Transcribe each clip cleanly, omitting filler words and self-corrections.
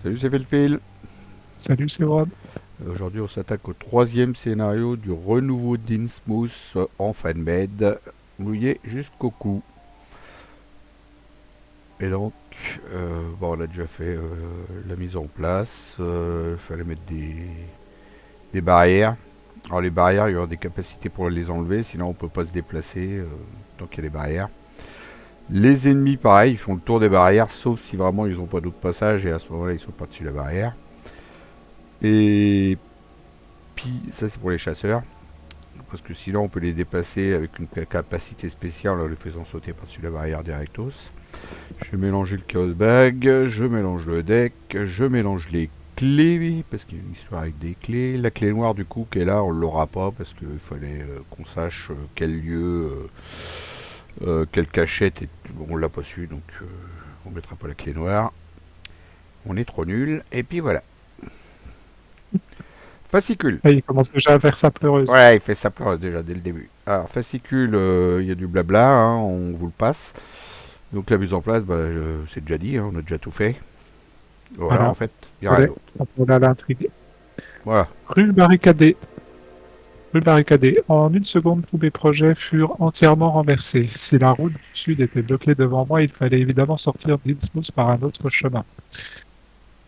Salut, c'est Felfil. Salut, c'est Rod. Aujourd'hui, on s'attaque au troisième scénario du renouveau d'Innsmouth en fanmade, mouillé jusqu'au cou. Et donc, on a déjà fait la mise en place. Il fallait mettre des barrières. Alors, les barrières, il y aura des capacités pour les enlever, sinon on peut pas se déplacer tant qu'il y a des barrières. Les ennemis, pareil, ils font le tour des barrières, sauf si vraiment ils n'ont pas d'autre passage, et à ce moment-là, ils sont pas dessus la barrière. Et puis, ça, c'est pour les chasseurs. Parce que sinon on peut les déplacer avec une capacité spéciale en les faisant sauter par-dessus la barrière directos. Je vais mélanger le Chaos Bag, je mélange le deck, je mélange les clés, parce qu'il y a une histoire avec des clés. La clé noire du coup qui est là, on l'aura pas parce qu'il fallait qu'on sache quel lieu, quelle cachette, et on l'a pas su, donc on mettra pas la clé noire. On est trop nul, et puis voilà. Fascicule. Ah, il commence déjà à faire sa pleureuse. Ouais, il fait sa place déjà dès le début. Alors, fascicule, il y a du blabla, hein, on vous le passe. Donc la mise en place, c'est déjà dit, hein, on a déjà tout fait. Voilà, en Voilà, fait, il n'y a rien d'autre. on a l'intrigue. Voilà. Rue barricadée. Rue barricadée. En une seconde, tous mes projets furent entièrement renversés. Si la route du sud était bloquée devant moi, il fallait évidemment sortir d'Innsmouth par un autre chemin.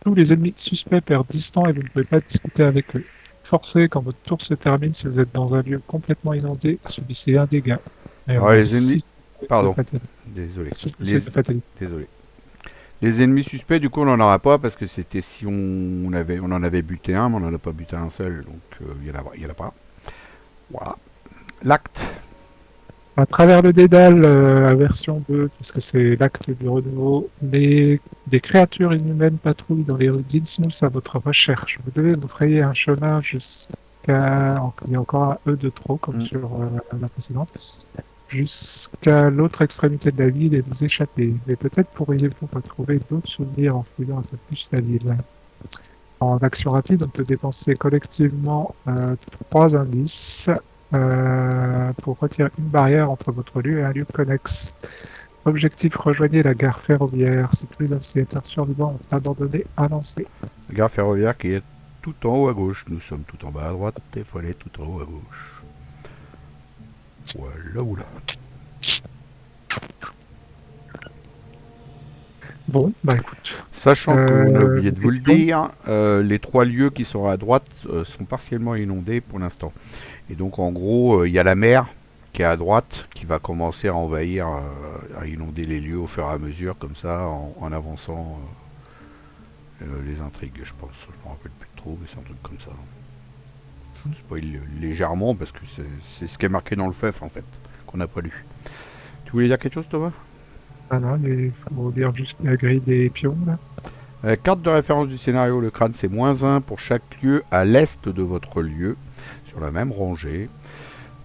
Tous les ennemis suspects perdent distance et vous ne pouvez pas discuter avec eux. Forcez, quand votre tour se termine, si vous êtes dans un lieu complètement inondé, subissez un dégât. Et on Alors a les ennemis... 6 de Pardon, fatalité. désolé. 6 Les... de fatalité. Désolé. Les ennemis suspects, du coup, on n'en aura pas parce que c'était si on en avait buté un, mais on n'en a pas buté un seul, donc il y en a pas. Voilà. L'acte. À travers le dédale, la version 2, puisque c'est l'acte du renouveau, des créatures inhumaines patrouillent dans les rues d'Innsmouth à votre recherche. Vous devez vous frayer un chemin jusqu'à... Il y a encore un E de trop, comme Hmm. sur la précédente. Jusqu'à l'autre extrémité de la ville et vous échapper. Mais peut-être pourriez-vous retrouver d'autres souvenirs en fouillant un peu plus la ville. En action rapide, on peut dépenser collectivement 3 indices pour retirer une barrière entre votre lieu et un lieu connexe. Objectif, rejoignez la gare ferroviaire. Si tous les instigateurs survivants ont abandonné, avancez. La gare ferroviaire qui est tout en haut à gauche. Nous sommes tout en bas à droite, et il faut aller tout en haut à gauche. Voilà, oula. Bon, bah écoute. Sachant qu'on a oublié Des de vous le questions? dire, les trois lieux qui sont à droite sont partiellement inondés pour l'instant. Et donc en gros, il y a la mer qui est à droite qui va commencer à envahir, à inonder les lieux au fur et à mesure, comme ça, en avançant les intrigues, je pense. Je me rappelle plus trop, mais c'est un truc comme ça. Je spoil légèrement parce que c'est ce qui est marqué dans le FEF en fait, qu'on n'a pas lu. Tu voulais dire quelque chose, Thomas? Ah non, il faut lire juste la grille des pions, là. Carte de référence du scénario, le crâne c'est -1 pour chaque lieu à l'est de votre lieu, sur la même rangée.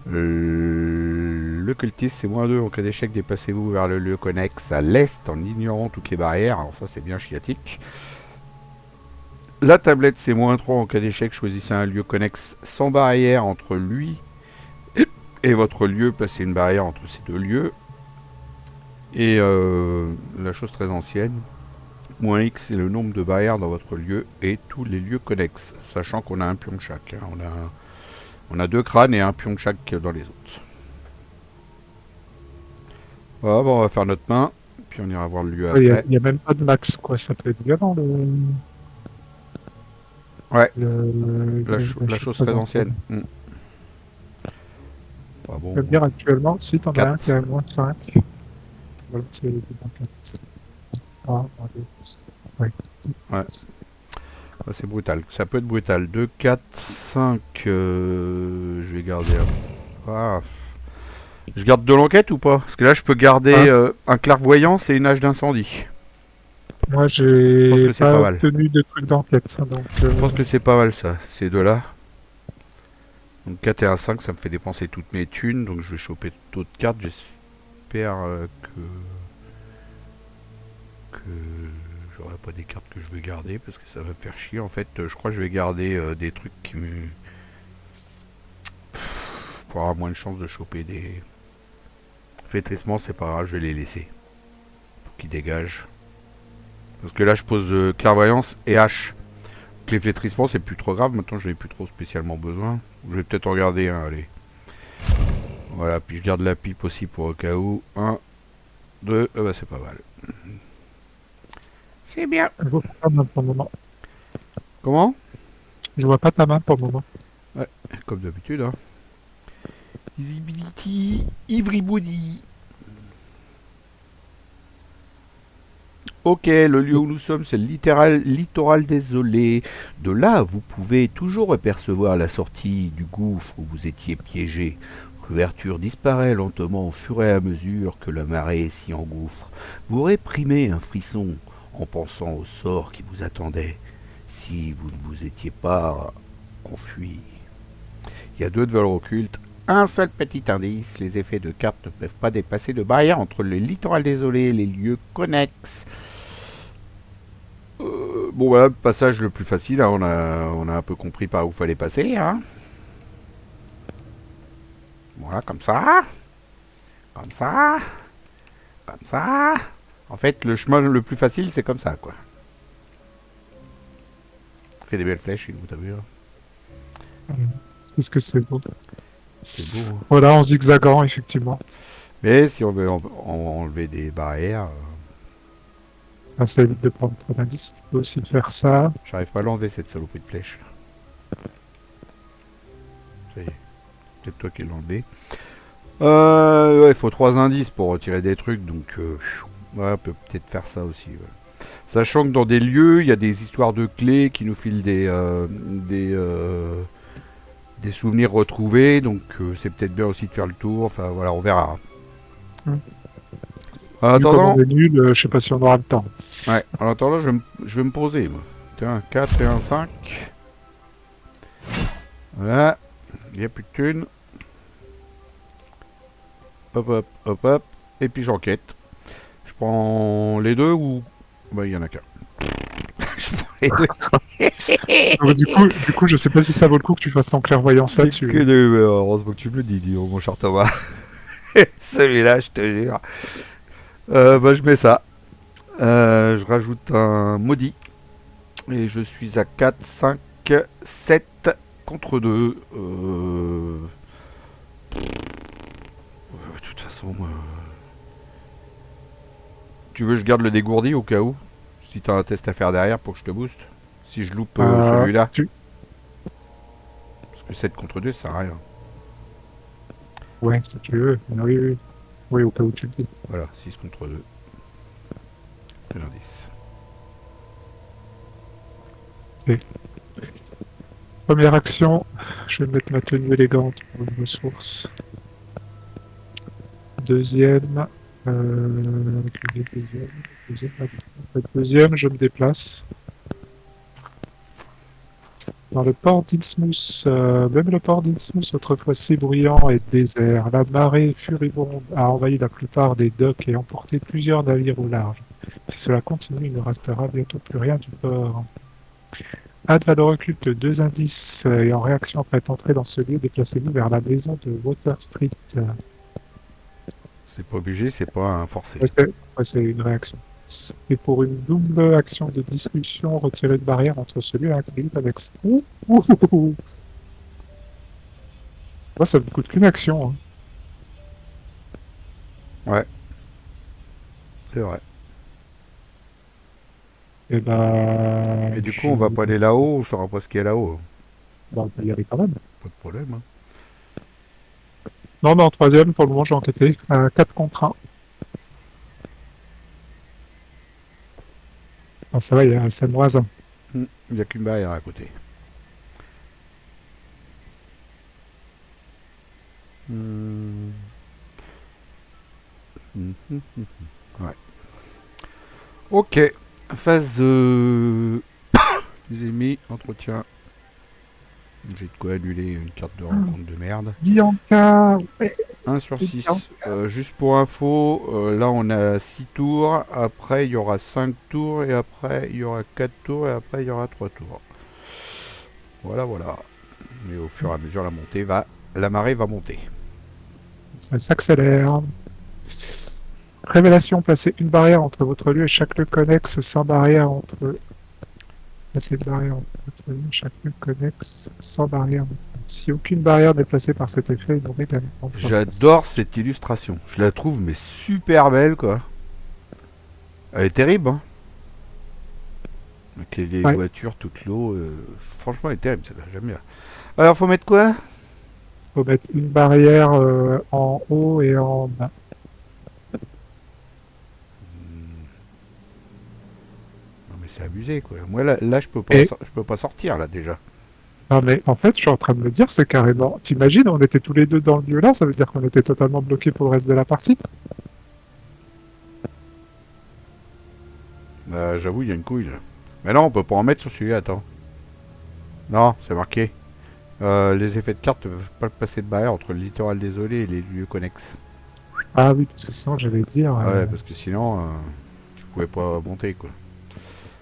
Le cultiste c'est -2 en cas d'échec, déplacez-vous vers le lieu connexe à l'est en ignorant toutes les barrières, alors ça c'est bien chiatique. La tablette c'est -3 en cas d'échec, choisissez un lieu connexe sans barrière entre lui et votre lieu, placez une barrière entre ces deux lieux. Et la chose très ancienne, -X c'est le nombre de barrières dans votre lieu et tous les lieux connexes, sachant qu'on a un pion de chaque. Hein. On a deux crânes et un pion de chaque dans les autres. Voilà, bon, on va faire notre main, puis on ira voir le lieu Il n'y a, après. y a même pas de max, quoi. Ça peut être violent, Ouais, la la chose chose très très ancienne. ancienne. Ah Je bon, peux dire actuellement, si t'en as un 4. qui a -5, voilà, c'est le 4. Ah, allez. Ouais. Ouais, ah, c'est brutal. Ça peut être brutal. 2, 4, 5. Je vais garder. Ah. Je garde de l'enquête ou pas? Parce que là, je peux garder Ah, un clairvoyance et une hache d'incendie. moi, Je pense j'ai que c'est pas pas mal. obtenu de trucs d'enquête, donc Je pense que c'est pas mal ça, ces deux-là. Donc 4 et un 5, ça me fait dépenser toutes mes thunes. Donc je vais choper d'autres cartes. J'espère que j'aurai pas des cartes que je veux garder parce que ça va me faire chier. En fait, je crois que je vais garder des trucs qui me. Pour avoir moins de chances de choper des. Flétrissements, c'est pas grave, je vais les laisser. Pour qu'ils dégagent. Parce que là, je pose clairvoyance et hache. Donc, les flétrissements, c'est plus trop grave. Maintenant, je n'ai plus trop spécialement besoin. Je vais peut-être en garder un, allez. Voilà, puis je garde la pipe aussi pour au cas où. 1, 2, bah c'est pas mal. C'est bien. Je vois pas ta main pour le moment. Comment? Je vois pas ta main pour le moment. Ouais, comme d'habitude, hein. Visibility, everybody. Ok, le lieu où nous sommes, c'est le littoral désolé. De là, vous pouvez toujours apercevoir la sortie du gouffre où vous étiez piégé. L'ouverture disparaît lentement au fur et à mesure que la marée s'y engouffre. Vous réprimez un frisson en pensant au sort qui vous attendait si vous ne vous étiez pas enfui. Il y a 2 de valeur occulte. Un seul petit indice, les effets de cartes ne peuvent pas dépasser de barrière entre le littoral désolé et les lieux connexes. Bon voilà, le passage le plus facile, hein, on a un peu compris par où fallait passer. Hein. Voilà, comme ça, comme ça, comme ça. En fait, le chemin le plus facile, c'est comme ça, quoi. Fait des belles flèches, il vous t'as vu. Hein. Qu'est-ce que c'est beau. C'est beau. Hein. Voilà, en zigzagant, effectivement. Mais si on veut enlever des barrières, Ah, ça évite de prendre trop d'indices. Tu peux aussi faire ça. j'arrive pas à l'enlever cette saloperie de flèche. Ça y est, peut-être toi qui l'as enlevé. Ouais, il faut 3 indices pour retirer des trucs, donc ouais, on peut peut-être faire ça aussi. Ouais. Sachant que dans des lieux, il y a des histoires de clés qui nous filent des souvenirs retrouvés, donc c'est peut-être bien aussi de faire le tour. Enfin voilà, on verra. En Vu comme attendant, on est nul, je sais pas si on aura le temps. ouais, en attendant, je vais me poser. Moi. Tiens, 4 et un 5. Voilà, il n'y a plus de thunes. Hop, hop, hop, hop. Et puis j'enquête. Je prends les deux ou... Bah, il y en a qu'un. Je prends les deux. Donc, du coup, je sais pas si ça vaut le coup que tu fasses ton clairvoyance là-dessus. Que de... heureusement que tu me le dis, mon cher Thomas. Celui-là, je te jure. Bah, je mets ça. Je rajoute un maudit. Et je suis à 4, 5, 7 contre 2. De toute façon... Tu veux que je garde le dégourdi au cas où? Si t'as un test à faire derrière pour que je te booste? Si je loupe celui-là? Tu... Parce que 7 contre 2, ça sert à rien. Ouais, si tu veux. Oui, oui. Oui, au cas où tu le dis. Voilà, 6 contre 2. C'est l'indice. Ok. Première action, je vais mettre ma tenue élégante pour une ressource. Deuxième, deuxième, je me déplace. Dans le port d'Innsmouth, même le port d'Innsmouth, autrefois si bruyant et désert, la marée furibonde a envahi la plupart des docks et emporté plusieurs navires au large. Si cela continue, il ne restera bientôt plus rien du port. Add valeur occulte 2 indices et en réaction après être entré dans ce lieu, déplacez-vous vers la maison de Water Street. C'est pas obligé, c'est pas un forcé. Ouais, c'est une réaction. Et pour une double action de discussion, retirer une barrière entre celui et un avec... Ouh, ouh, ouh, ouh. Moi, ça me coûte qu'une action. Hein. Ouais, c'est vrai. Et bah... Et du coup, on va pas aller là-haut, on saura pas ce qu'il y a là-haut. Bah, on peut y aller quand même. Pas de problème. Hein. Non, mais en troisième, pour le moment, j'ai enquêté. 4 contre 1. Ah, ça va, c'est moins 1. Il n'y a qu'une barrière à côté. Hmm. Ouais. Ok. Phase des ennemis, entretien. J'ai de quoi annuler une carte de rencontre de merde. Bianca. 1 sur 6. Juste pour info, là on a 6 tours, après il y aura 5 tours, et après il y aura 4 tours, et après il y aura 3 tours. Voilà, voilà. Mais au fur et à mesure la marée va monter. Ça s'accélère. Révélation, placez une barrière entre votre lieu et chaque lieu connexe sans barrière entre... Placez une barrière entre votre lieu et chaque lieu connexe sans barrière. Si aucune barrière n'est placée par cet effet, il aurait gagné en force. J'adore cette illustration. Je la trouve mais super belle quoi. Elle est terrible hein. Avec les Ouais, voitures toutes l'eau. Franchement elle est terrible celle-là, j'aime bien. Alors faut mettre quoi? faut mettre une barrière en haut et en bas. Non mais c'est abusé quoi. Moi là Et je peux pas sortir là déjà. non, mais en fait, je suis en train de me dire, c'est carrément. T'imagines, on était tous les deux dans le lieu là, ça veut dire qu'on était totalement bloqués pour le reste de la partie. J'avoue il y a une couille là. Mais non on peut pas en mettre sur celui-là, attends. Non, c'est marqué. Les effets de carte ne peuvent pas passer de barrière entre le littoral désolé et les lieux connexes. Ah oui, parce que sinon, j'allais dire. Ouais, parce que sinon, je pouvais pas monter quoi.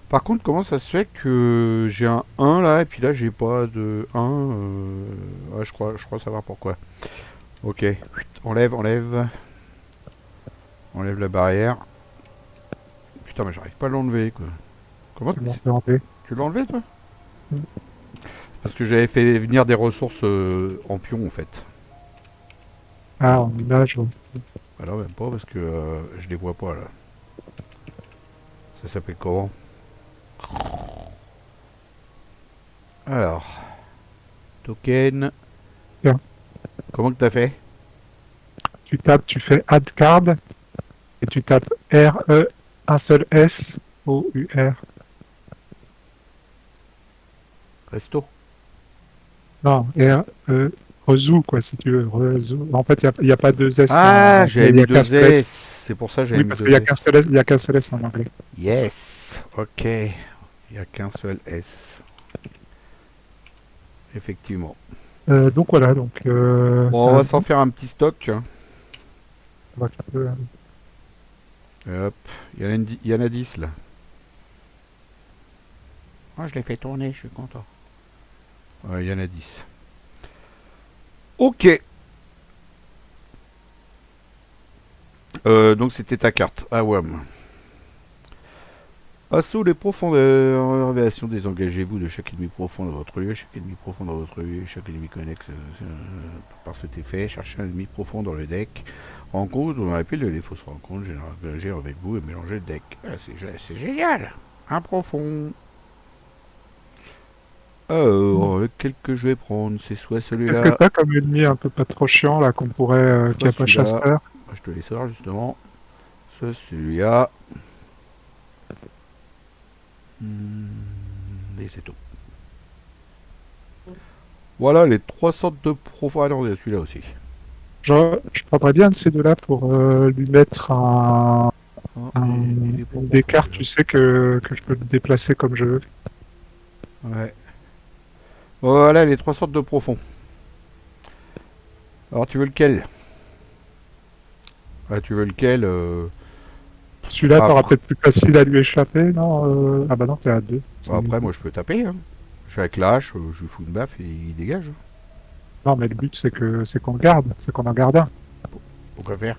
Par contre, comment ça se fait que j'ai un 1 là et puis là j'ai pas de 1 ouais, je crois savoir pourquoi. Ok, enlève la barrière. Putain, mais j'arrive pas à l'enlever quoi. Comment C'est bon, on peut enlever. tu l'as enlevé toi? Mm. Parce que j'avais fait venir des ressources en pion en fait. Ah, en image, ouais. Bah là même pas parce que je les vois pas là. Ça s'appelle comment? Alors, token. Tiens, Comment que t'as fait? tu tapes, tu fais add card et tu tapes R-E, un seul S, O-U-R. Resto. Non, R-E, Rezo, quoi, si tu veux. Rezo. En fait, il y a pas deux S en Ah, anglais, j'avais il y mis a qu'un deux seul S. S. C'est pour ça que j'avais Oui, mis parce qu'il y deux a qu'un S. seul S, il y a qu'un seul S en anglais. Yes. Ok. Il n'y a qu'un seul S. Effectivement. Donc voilà, donc Bon, on ça, va s'en faire un petit stock. Hein. on va faire Et hop. Il y en a 10 là. Ah, je l'ai fait tourner, je suis content. Ouais, il y en a 10. Ok. Donc c'était ta carte. Ah ouais. Assaut des profondeurs, révélation désengagez-vous de chaque ennemi profond dans votre lieu, chaque ennemi profond dans votre lieu, chaque ennemi connexe par cet effet, cherchez un ennemi profond dans le deck, rencontre dans la pile de défauts rencontre, engagez avec vous et mélangez le deck. Ah, c'est génial. Un profond. Alors, lequel que je vais prendre, c'est soit Qu'est-ce que celui-là, t'as comme ennemi un peu pas trop chiant là qu'on pourrait qui soit a pas celui-là. chasseur? Je te les sors justement. Soit celui-là. Et c'est tout. Voilà les trois sortes de profils. Ah non, il y a celui-là aussi. Je prendrais bien de ces deux-là pour lui mettre Ah, il est pour une des profond cartes, déjà. tu sais, que je peux le déplacer comme je veux. Ouais. Voilà les trois sortes de profonds. Alors tu veux lequel? Ah, tu veux lequel Celui-là, t'auras après, peut-être plus facile à lui échapper, non Ah bah non, t'es à deux. après, moi je peux taper. Hein. Je suis avec l'âge, je lui fous une baffe et il dégage. Non, mais le but, c'est qu'on le garde, c'est qu'on en garde un. Pourquoi faire?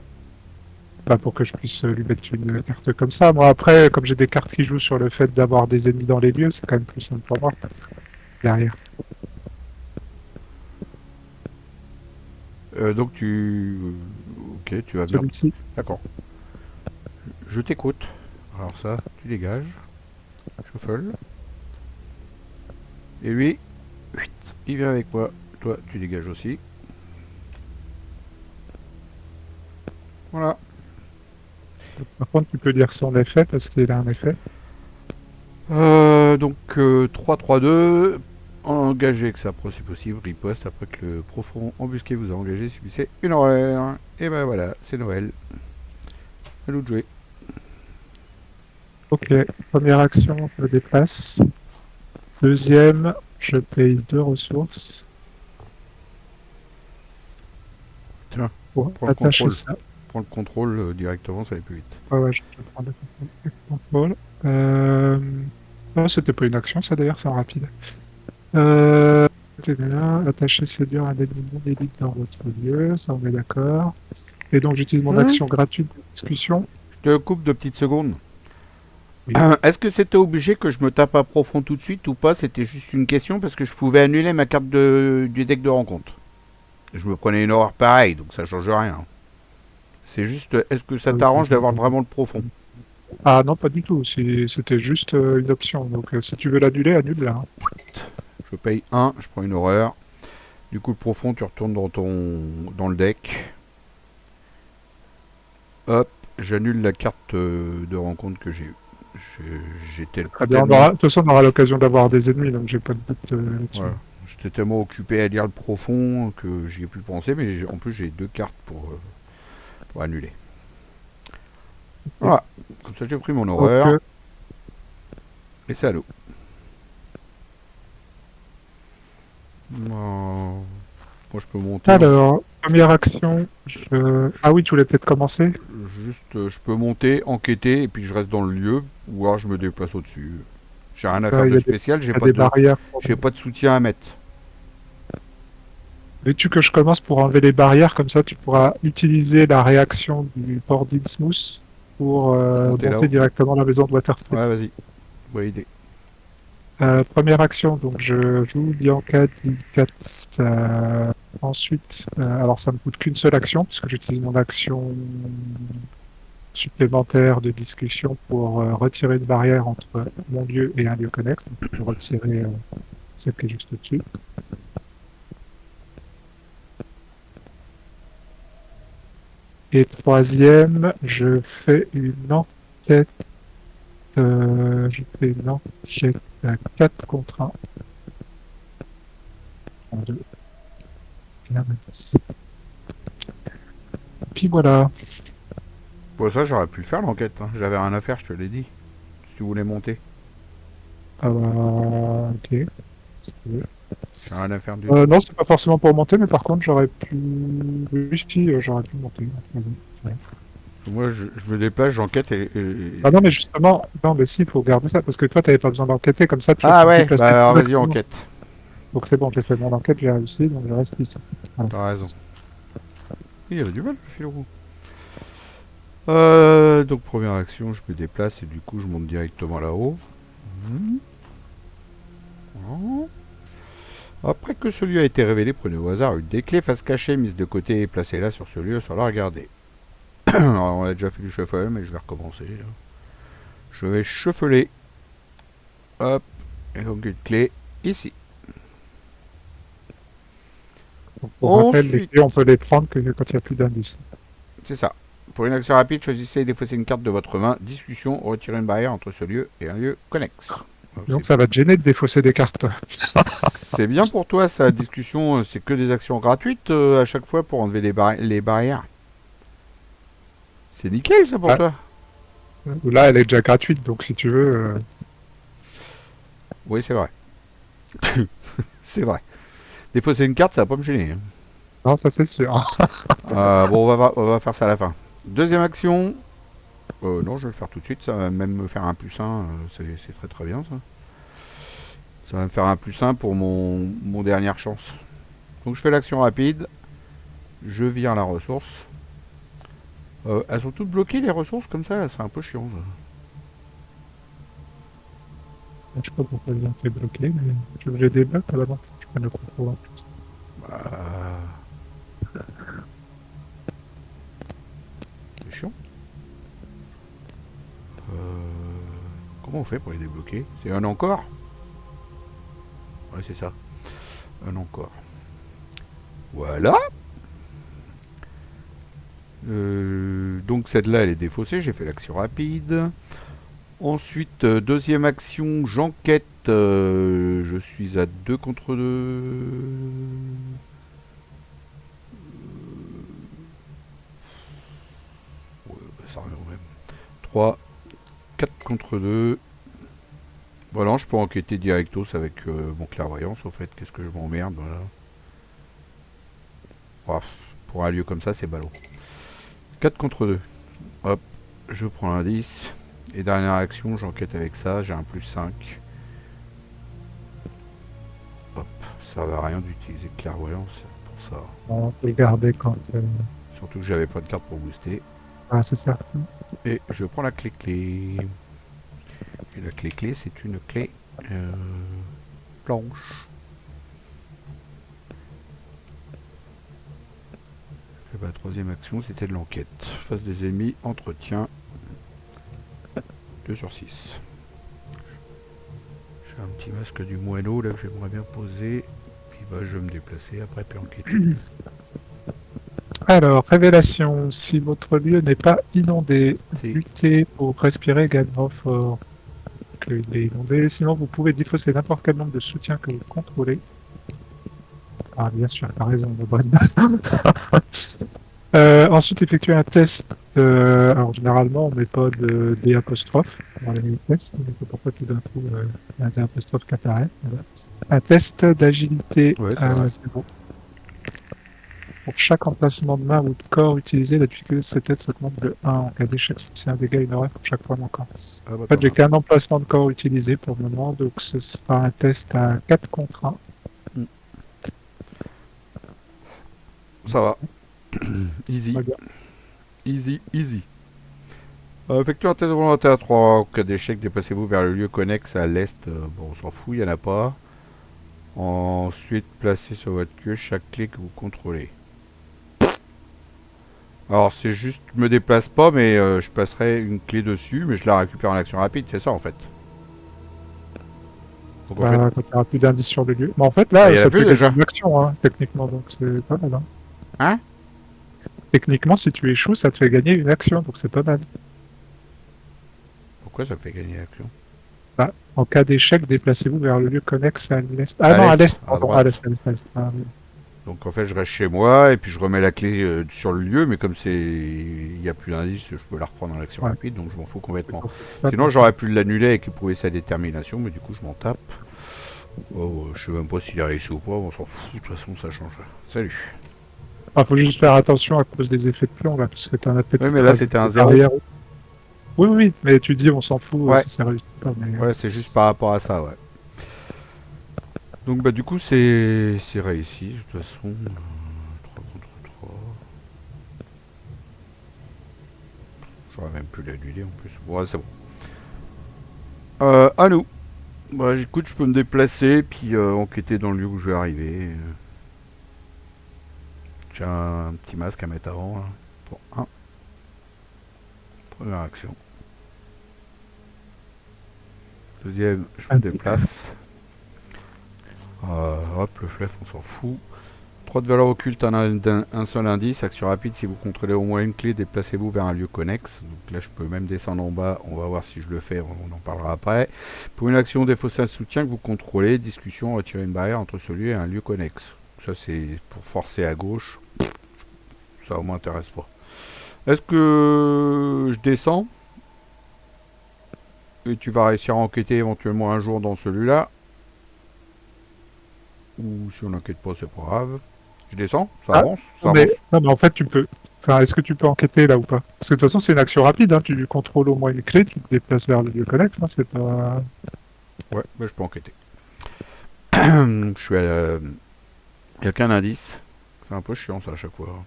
Pas pour que je puisse lui mettre une carte comme ça. Moi, après, comme j'ai des cartes qui jouent sur le fait d'avoir des ennemis dans les lieux, c'est quand même plus simple pour moi. Derrière. Donc tu... Ok, tu vas bien. Celui-ci. D'accord. Je t'écoute. Alors ça, tu dégages. Shuffle. Et lui, il vient avec moi. Toi, tu dégages aussi. Voilà. Par contre, tu peux lire son effet parce qu'il a un effet. Donc 3-3-2. Engagez que ça après c'est possible. Riposte après que le profond embusqué vous a engagé. Subissez une horreur. Et ben voilà, c'est Noël. À nous de jouer. Ok, première action, je me déplace. Deuxième, je paye 2 ressources Tiens, pour prends le attacher contrôle. ça. Prends le contrôle directement, ça va plus vite. Ouais, ouais, je vais prendre le contrôle. Non, c'était pas une action, ça d'ailleurs, c'est en rapide. là. Attacher séduire un ennemi non élite dans votre lieu, ça on est d'accord. Et donc j'utilise mon Hein? action gratuite de discussion. Je te coupe de petites secondes. Oui. Est-ce que c'était obligé que je me tape à profond tout de suite ou pas? C'était juste une question parce que je pouvais annuler ma carte du deck de rencontre. Je me prenais une horreur pareille, donc ça change rien. C'est juste, est-ce que ça t'arrange d'avoir vraiment le profond? Ah non, pas du tout. C'était juste une option. Donc si tu veux l'annuler, annule-la, hein. Je paye 1, je prends une horreur. Du coup, le profond, tu retournes dans le deck. Hop, j'annule la carte de rencontre que j'ai eue. J'étais Très bien. tellement, De toute façon, on aura l'occasion d'avoir des ennemis, donc j'ai pas de doute là-dessus. voilà, j'étais tellement occupé à lire le profond que j'y ai plus pensé, mais en plus j'ai 2 cartes pour annuler. Voilà, comme ça j'ai pris mon Donc, horreur et c'est à l'eau. Moi je peux monter. alors, première action. Ah oui, tu voulais peut-être commencer? Juste, je peux monter, enquêter et puis je reste dans le lieu ou alors je me déplace au-dessus. J'ai rien à faire Il de y spécial, a des barrières. j'ai pas de soutien à mettre. Veux-tu que je commence pour enlever les barrières? Comme ça, tu pourras utiliser la réaction du port d'Innsmouth pour Monter monter là-haut. directement à la maison de Water Street. Ouais, vas-y. Bonne idée. Première action, donc je joue Bianca Di ensuite, alors ça me coûte qu'une seule action, puisque j'utilise mon action supplémentaire de discussion pour retirer une barrière entre mon lieu et un lieu connexe. Donc, je peux retirer celle qui est juste au-dessus. Et troisième, je fais une enquête. Je fais une enquête à 4 contre 1. Puis voilà. Pour ça, j'aurais pu le faire l'enquête. Hein. J'avais rien à faire, je te l'ai dit. Si tu voulais monter. Ok. J'ai rien à faire du tout. Non, c'est pas forcément pour monter, mais par contre, j'aurais pu. Oui, si, j'aurais pu monter. Ouais. Moi, je me déplace, j'enquête Ah non, mais justement, non, mais si, il faut garder ça, parce que toi, t'avais pas besoin d'enquêter, comme ça, tu Ah te ouais, déplaces bah alors vas-y, directement. enquête. Donc c'est bon, j'ai fait mon enquête, j'ai réussi, donc je reste ici. Voilà. T'as raison. Il y avait du mal, le fil rouge. Donc, première action, je me déplace et du coup, je monte directement là-haut. Oh. Après que ce lieu a été révélé, prenez au hasard une des clés face cachée mise de côté et placez-la sur ce lieu sans la regarder. Alors, on a déjà fait du shuffle, mais je vais recommencer. Là. Je vais shuffler. Hop. Et donc une clé ici. Donc, pour rappel, les Ensuite, clés, on peut les prendre que quand il n'y a plus d'indices. c'est ça. Pour une action rapide, choisissez et défaussez une carte de votre main. Discussion, retirez une barrière entre ce lieu et un lieu connexe. Donc ça va te gêner de défausser des cartes, toi. C'est bien pour toi, ça. Discussion, c'est que des actions gratuites à chaque fois pour enlever les barrières. C'est nickel, ça, pour Ah. toi. Là, elle est déjà gratuite, donc si tu veux. Oui, c'est vrai. C'est vrai. Défausser une carte, ça va pas me gêner. Hein. Non, ça c'est sûr. Bon, on va faire ça à la fin. Deuxième action. Non, je vais le faire tout de suite. Ça va même me faire un +1. C'est très très bien, ça. Ça va me faire un +1 pour mon dernière chance. Donc, je fais l'action rapide. Je vire la ressource. Elles sont toutes bloquées, les ressources, comme ça, là. C'est un peu chiant, ça. Je sais pas pourquoi ils ont fait bloquer, mais tu veux que je les débloque d'abord. Je prends le contrôle. C'est chiant. Comment on fait pour les débloquer? C'est un encore? Ouais, c'est ça. Un encore. Voilà. Donc celle-là, elle est défaussée. J'ai fait l'action rapide. Ensuite, deuxième action, j'enquête. Je suis à 2 contre 2. Ouais, bah, ça revient au même. 3, 4 contre 2. Voilà, je peux enquêter directos avec mon clairvoyance, au fait. Qu'est-ce que je m'emmerde, voilà. Bref, pour un lieu comme ça, c'est ballot. 4 contre 2. Hop, je prends l'indice. Et dernière action, j'enquête avec ça. J'ai un +5. Hop, Ça sert à rien d'utiliser clairvoyance pour ça. On peut le garder quand... Surtout que j'avais pas de carte pour booster. Ah, c'est ça. Et je prends la clé. Et la clé, c'est une clé blanche. Et bah, la troisième action, c'était de l'enquête. Face des ennemis, entretien. 2 sur 6. J'ai un petit masque du moineau là que j'aimerais bien poser. Puis bah, je vais me déplacer après puis enquêter. Alors, révélation. Si votre lieu n'est pas inondé, Si. luttez pour respirer gagne renfort. Donc, il est inondé. Sinon, vous pouvez défausser n'importe quel nombre de soutiens que vous contrôlez. Ah, bien sûr, t'as raison, le bon. Ensuite, effectuez un test. Alors, généralement, on met pas de D apostrophe dans les tests. Mais pourquoi tout d'un coup, il y a un D apostrophe qui apparaît. Voilà. Un test d'agilité Ouais, c'est à vrai. 0. Pour chaque emplacement de main ou de corps utilisé, la difficulté de ce test augmente de 1. En cas d'échec, c'est un dégât une horreur pour chaque fois manquant. Ah bah En pas fait, j'ai mal. qu'un emplacement de corps utilisé pour le moment, donc ce sera un test à 4 contre 1. Ça va. Easy. Très bien. Easy, easy. Effectuez un test volontaire à 3. En cas d'échec, déplacez-vous vers le lieu connexe à l'est. Bon, on s'en fout, il n'y en a pas. Ensuite, placez sur votre queue chaque clé que vous contrôlez. Alors, c'est juste, je me déplace pas, mais je passerai une clé dessus, mais je la récupère en action rapide, c'est ça en fait. Donc en fait, Quand il n'y aura plus d'indices sur le lieu. Mais en fait, bah, là, il y en a ça te plus fait gagner déjà. une action, hein, techniquement, donc c'est pas mal. Hein. Hein? Techniquement, si tu échoues, ça te fait gagner une action, donc c'est pas mal. Pourquoi ça me fait gagner l'action? Bah, en cas d'échec, déplacez-vous vers le lieu connexe à l'est. Ah À non, à l'est, l'est, à pardon, à droite. l'est, à l'est, à l'est. Ah, oui. Donc en fait, je reste chez moi et puis je remets la clé sur le lieu, mais comme il n'y a plus d'indice, je peux la reprendre en action Ouais, rapide, donc je m'en fous complètement. t'en fais pas, Sinon, mais- j'aurais pu l'annuler avec prouver sa détermination, mais du coup, je m'en tape. Oh, je sais même pas s'il a réussi ou pas, on s'en fout, de toute façon, ça change. Salut. Ah, faut juste faire attention à cause des effets de plomb, là, parce que t'en as peut-être Oui, qui mais te là, rajoutent c'était un des 0. barrières. Oui, oui, mais tu dis, on s'en fout Ouais, si ça réussit pas, mais... ouais, c'est juste par rapport à ça, ouais. Donc, bah, du coup, c'est réussi, de toute façon. 3 contre 3. J'aurais même pu l'annuler en plus. Ouais, c'est bon. À nous. Bah, écoute, je peux me déplacer, puis enquêter dans le lieu où je vais arriver. J'ai un petit masque à mettre avant, là, pour 1. Première action. Deuxième, je me déplace. Hop, le fleuve, on s'en fout. 3 de valeur occulte, un seul indice. Action rapide, si vous contrôlez au moins une clé, déplacez-vous vers un lieu connexe. Donc là, je peux même descendre en bas. On va voir si je le fais, on en parlera après. Pour une action, défausser un soutien que vous contrôlez. Discussion, retirer une barrière entre ce lieu et un lieu connexe. Ça, c'est pour forcer à gauche. Ça, ne m'intéresse pas. Est-ce que je descends et tu vas réussir à enquêter éventuellement un jour dans celui-là? Ou si on n'enquête pas, c'est pas grave. Je descends, ça Ah, avance, ça non, avance. non, mais en fait, tu peux... Enfin, est-ce que tu peux enquêter, là, ou pas? Parce que de toute façon, c'est une action rapide, hein. Tu contrôles au moins une clé, tu te déplaces vers le lieu connexe, hein, c'est pas... Ouais, bah, je peux enquêter. Je suis à... Il n'y a qu'un indice. C'est un peu chiant ça à chaque fois.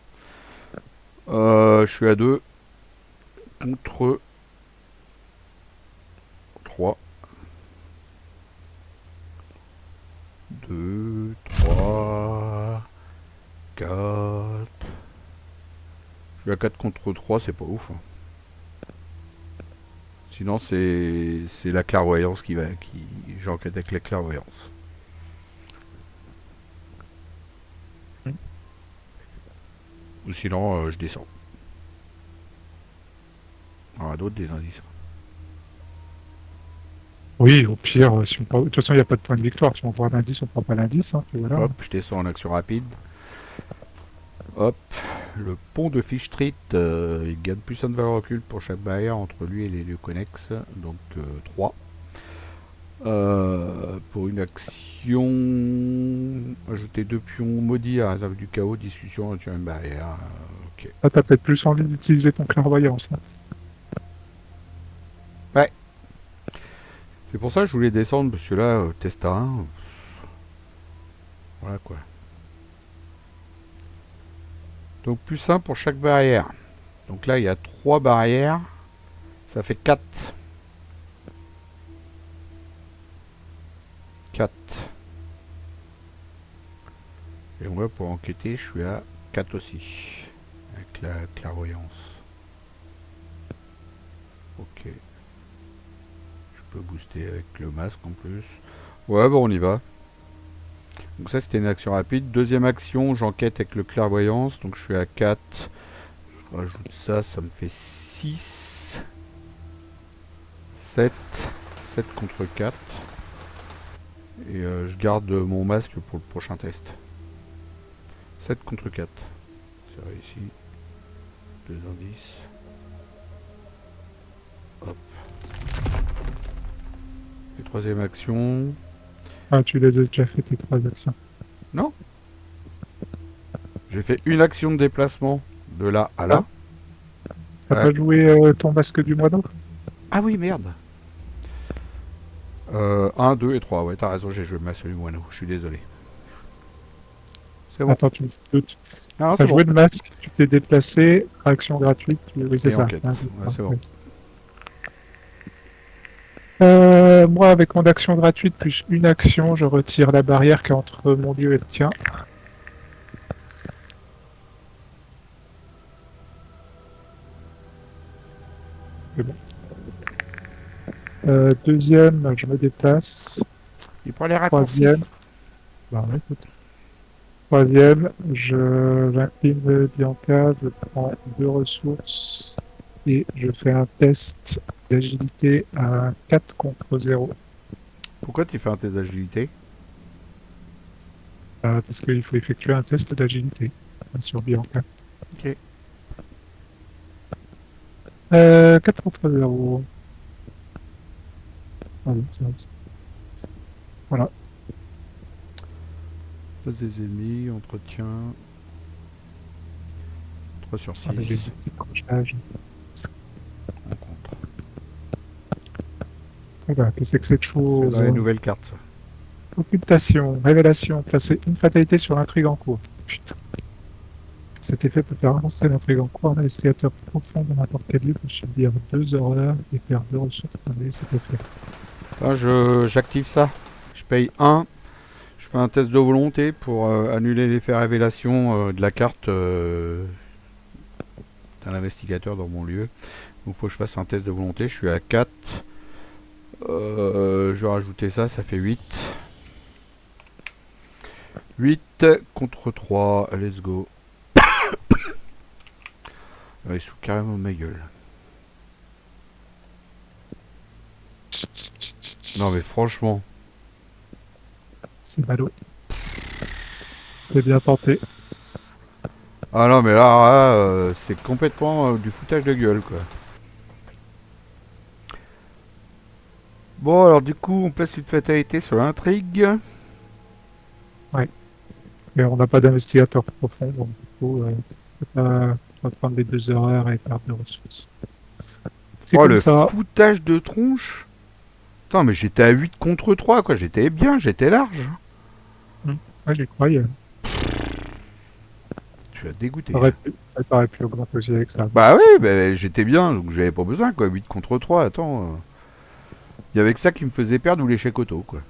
Je suis à 2 contre 3. 2, 3, 4. Je suis à 4 contre 3, c'est pas ouf. Hein. Sinon, c'est la clairvoyance qui va. J'enquête avec la clairvoyance. Ou sinon, je descends. Il y en a d'autres des indices. Oui, au pire, si on prend... de toute façon, il n'y a pas de point de victoire. Si on prend l'indice, on prend pas l'indice, hein, puis voilà. Hop, je descends en action rapide. Hop, le pont de Fish Street, il gagne plus 1 de valeur occulte pour chaque barrière entre lui et les lieux connexes, donc 3. Pour une action, ajouter 2 pions maudits à la réserve du chaos, discussion sur une barrière. Ok. Là, t'as peut-être plus envie d'utiliser ton clairvoyance. Hein. Ouais, c'est pour ça que je voulais descendre, parce que là, test à 1, Voilà quoi. Donc plus 1 pour chaque barrière. Donc là, il y a 3 barrières. Ça fait 4. 4. Et moi, pour enquêter, je suis à 4 aussi. Avec la clairvoyance. Ok. Je peux booster avec le masque en plus. Ouais, bon, on y va. Donc ça, c'était une action rapide. Deuxième action, j'enquête avec le clairvoyance. Donc je suis à 4. Je rajoute ça, ça me fait 6. 7. 7 contre 4. Et je garde mon masque pour le prochain test. 7 contre 4. C'est réussi. 2 indices. Hop. Et troisième action. Ah, tu les as déjà fait tes 3 actions. Non. J'ai fait une action de déplacement de là à là. T'as pas joué ton masque du moineau? Ah oui, merde. 1, 2 et 3. Ouais, t'as raison, j'ai joué le masque du moineau. Je suis désolé. C'est bon. Attends, tu me doutes. Ah, T'as c'est joué bon. le masque, tu t'es déplacé, action gratuite, oui, c'est Et ça. enquête. Ouais, c'est bon. Moi, avec mon action gratuite plus une action, je retire la barrière qui est entre mon lieu et le tien. C'est bon. Deuxième, je me déplace. Il prend les raccourcis. Troisième, bah, ouais, écoute. Troisième, j'incline Bianca, je prends 2 ressources et je fais un test d'agilité à 4 contre 0. Pourquoi tu fais un test d'agilité? Parce qu'il faut effectuer un test d'agilité sur Bianca. Ok. 4 contre 0. Voilà. Face des ennemis, entretien. 3 sur 6. Voilà, j'ai des petits crochages. Rencontre. Voilà, qu'est-ce que c'est que cette C'est chose? dans les nouvelles cartes, ça. Occultation, révélation, placer une fatalité sur l'intrigue en cours. Putain. Cet effet peut faire avancer l'intrigue en cours. Un investigateur profond de n'importe quel lieu peut subir 2 horreurs et perdre 2 ressources pour donner cet effet. Là, j'active ça. Je paye 1. Je fais un test de volonté pour annuler l'effet révélation de la carte d'un investigateur dans mon lieu. Donc il faut que je fasse un test de volonté. Je suis à 4. Je vais rajouter ça, ça fait 8. 8 contre 3. Let's go. Il se fout carrément de ma gueule. Non mais franchement. C'est ballot. C'est bien tenté. Ah non mais là, c'est complètement du foutage de gueule quoi. Bon alors du coup on place une fatalité sur l'intrigue. Mais on n'a pas d'investigateur profond, donc du coup, on va prendre les 2 horreurs et perdre 2 ressources. C'est Oh comme le ça. foutage de tronche. Putain mais j'étais à 8 contre 3 quoi, j'étais bien, j'étais large. Ouais, j'y croyais. Tu as dégoûté. Ça t'aurait pu augmenter aussi avec ça. Bah oui, bah, j'étais bien, donc j'avais pas besoin quoi, 8 contre 3, attends. Il y avait que ça qui me faisait perdre ou l'échec auto quoi.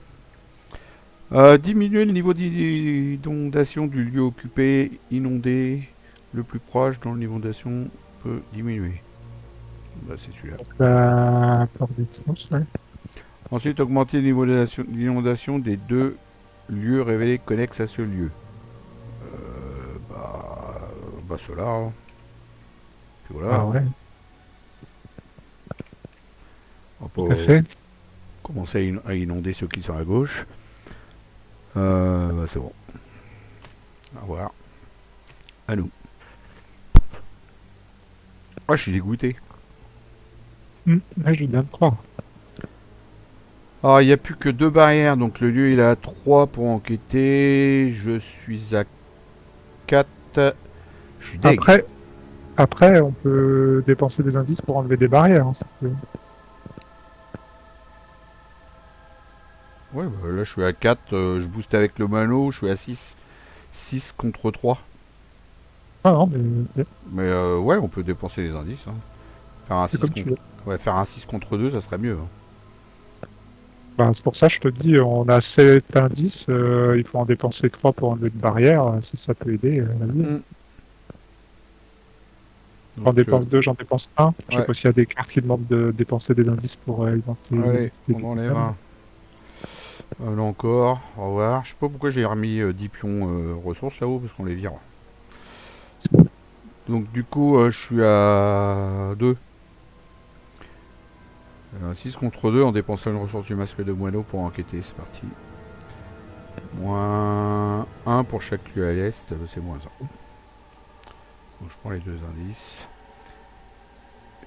Diminuer le niveau d'inondation du lieu occupé, inondé, le plus proche dans l'inondation peut diminuer. Bah c'est celui-là. La porte d'expérience, ouais. Ensuite, augmenter le niveau d'inondation des 2 lieux révélés connexes à ce lieu. Bah ceux-là. Hein. Puis voilà. Ah ouais, On tout va à fait. commencer à inonder ceux qui sont à gauche. Bah c'est bon. Au revoir. À nous. Ah, je suis dégoûté. Ouais, je viens de croire. Alors, il n'y a plus que 2 barrières, donc le lieu il est à 3 pour enquêter. Je suis à 4. Je suis deg. Après, on peut dépenser des indices pour enlever des barrières. Hein, ça peut- Ouais, bah, là je suis à 4, je booste avec le mano, je suis à 6. 6 contre 3. Ah non, mais Mais ouais, on peut dépenser les indices, hein. Faire un c'est 6 comme tu contre... veux. Ouais, faire un 6 contre 2, ça serait mieux, hein. Ben, c'est pour ça que je te dis, on a 7 indices, il faut en dépenser 3 pour enlever une barrière. Si ça peut aider, vas-y. Hmm. J'en Donc, dépense 2, j'en dépense un. Je sais ouais, pas s'il y a des cartes qui demandent de dépenser des indices pour alimenter allez, tes on enlève items. un. Là encore, au revoir. Je sais pas pourquoi j'ai remis 10 pions ressources là-haut, parce qu'on les vire. Donc du coup, je suis à 2. 6 contre 2 en dépensant une ressource du masque de moineau pour enquêter, c'est parti. Moins 1 pour chaque lieu à l'est, c'est moins 1. Donc je prends les deux indices.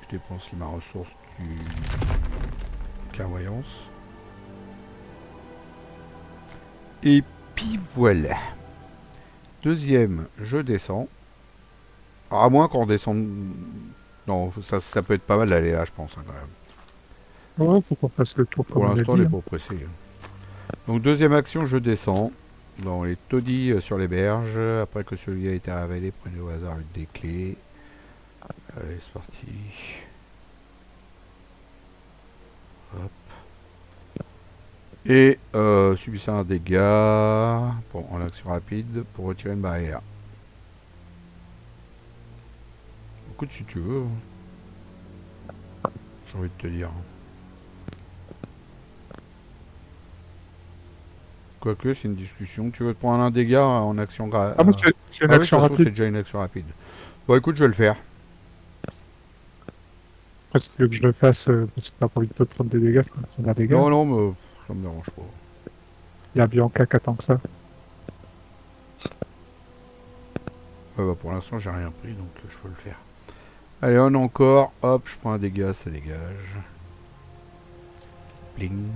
Je dépense ma ressource du clairvoyance. Et puis voilà. Deuxième, je descends. Alors, à moins qu'on descende... Non, ça peut être pas mal d'aller là, je pense, hein, quand même. Ouais, faut qu'on fasse le tour Pour comme on a l'instant, on dit, n'est hein. pas pressé, hein. Donc deuxième action, je descends. Dans les taudis sur les berges. Après que celui a été révélé, prenez au hasard une des clés. Allez, c'est parti. Hop. Et subissez un dégât en action rapide pour retirer une barrière. Écoute, si tu veux, j'ai envie de te dire. Quoique, c'est une discussion. Tu veux te prendre un dégât en action Ah, mais c'est une Ah oui, de toute action façon, c'est rapide. déjà une action rapide. Bon, écoute, je vais le faire. Après, si tu veux que je le fasse, parce que t'as pas envie de te prendre des dégâts, je peux te prendre un dégât. Non, non, mais ça me dérange pas. Il y a Bianca qui attend que ça. Ouais, bah, pour l'instant, j'ai rien pris, donc je peux le faire. Allez, on encore. Hop, je prends un dégât, ça dégage. Bling.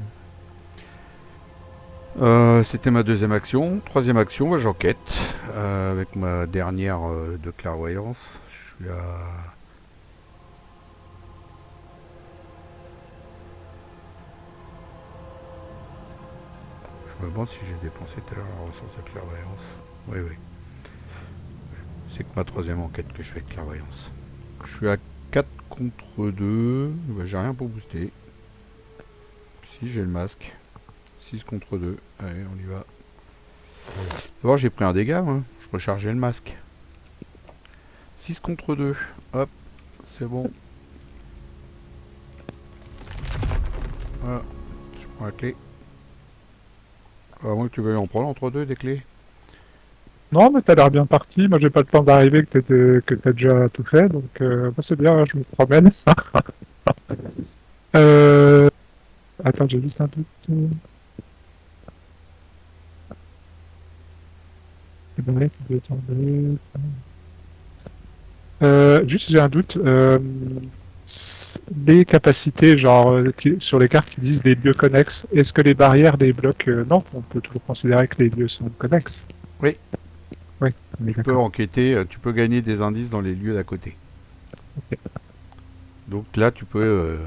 C'était ma deuxième action. Troisième action, bah, j'enquête. Avec ma dernière de clairvoyance. Je suis à... Je me demande si j'ai dépensé tout à l'heure la ressource de clairvoyance. Oui, oui. C'est que ma troisième enquête que je fais de clairvoyance. Je suis à 4 contre 2. Bah, j'ai rien pour booster. Si, j'ai le masque. 6 contre 2. Allez, on y va. D'abord, j'ai pris un dégât, hein. Je rechargeais le masque. 6 contre 2. Hop, c'est bon. Voilà. Je prends la clé. À moins que tu veuilles en prendre entre deux des clés. Non, mais t'as l'air bien parti. Moi, j'ai pas le temps d'arriver que t'as déjà tout fait, donc bah, c'est bien, hein, je me promène. euh... Attends, j'ai juste un doute. Juste, j'ai un doute. Les capacités, genre, sur les cartes qui disent les lieux connexes, est-ce que les barrières les bloquent? Non, on peut toujours considérer que les lieux sont connexes. Oui, Oui, on est tu peux d'accord. enquêter, tu peux gagner des indices dans les lieux d'à côté. Ok. Donc là, tu peux...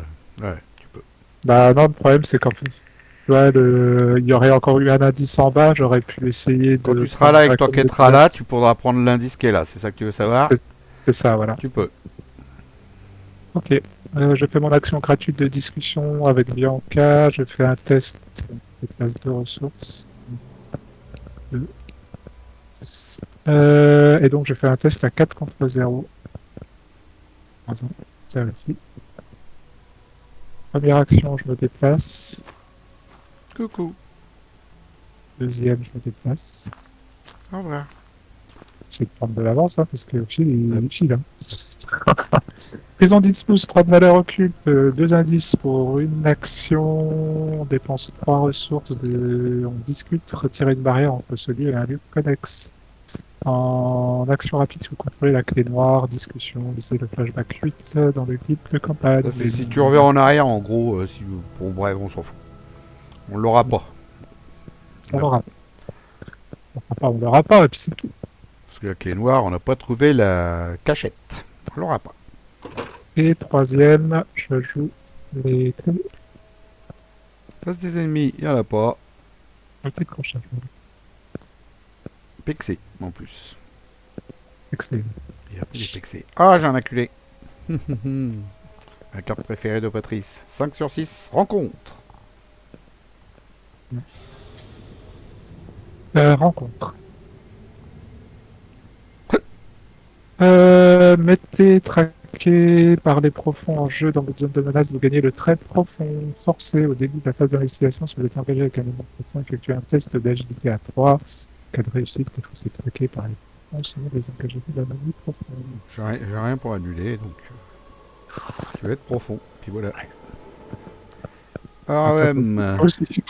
ouais, tu peux. Bah non, le problème, c'est qu'en fait, tu vois, il y aurait encore eu un indice en bas, j'aurais pu essayer Quand de tu seras prendre là et que ça comme des t'enquêteras là, pilotes. tu pourras prendre l'indice qui est là. C'est ça que tu veux savoir? C'est c'est ça, voilà. Tu peux. Ok. Je fais mon action gratuite de discussion avec Bianca. Je fais un test de classe de ressources. Deux. Et donc, je fais un test à 4 contre 0. C'est réussi. Première action, je me déplace. Coucou. Deuxième, je me déplace. Au revoir. C'est de prendre de l'avance, hein, parce que le fil, Hop. il file. Hein. Prison d'Itspous, 3 de valeur occulte, 2 indices pour une action, on dépense 3 ressources, on discute, retirer une barrière entre ce lieu et un lieu connexe. En action rapide, si vous contrôlez la clé noire, discussion, laissez le flashback 8 dans le guide de campagne. Ça, c'est si tu reviens en arrière, en gros. Si, bon, bref, on s'en fout. On l'aura pas. On l'aura. On l'aura pas, et puis c'est tout. Parce que la clé noire, on n'a pas trouvé la cachette. On l'aura pas. Et troisième, je joue les... Face des ennemis, il n'y en a pas. Ok, prochain. Pexé, en plus. Excellent. Il a pris des pexés. Ah, j'ai un acculé. La carte préférée de Patrice. 5 sur 6, rencontre. Rencontre. Mettez traqué par les profonds en jeu dans votre zone de menace, vous gagnez le trait profond forcé au début de la phase d'investigation. Si vous êtes engagé avec un élément profond, effectuez un test d'agilité à 3. Cas de réussite, il faut s'être traqué par les profonds, sinon les engagés de la magie profonde. J'ai rien pour annuler, donc je vais être profond. Puis voilà. Ah, Ah ça ouais, peut aussi.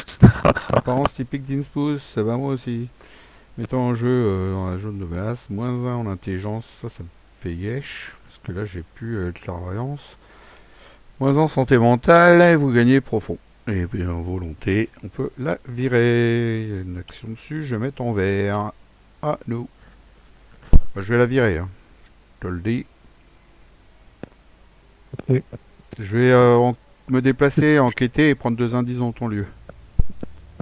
apparence typique d'Inspous, ça va moi aussi. Mettons en jeu dans la zone de menace, -1 en intelligence, ça me fait yesh, parce que là j'ai plus de clairvoyance. -1 en santé mentale, et vous gagnez profond. Et puis en volonté, on peut la virer. Il y a une action dessus, je vais mettre en vert. Ah, non. Bah, je vais la virer, hein. Je te le dis. Ok, Je vais me déplacer, enquêter et prendre 2 indices dans ton lieu.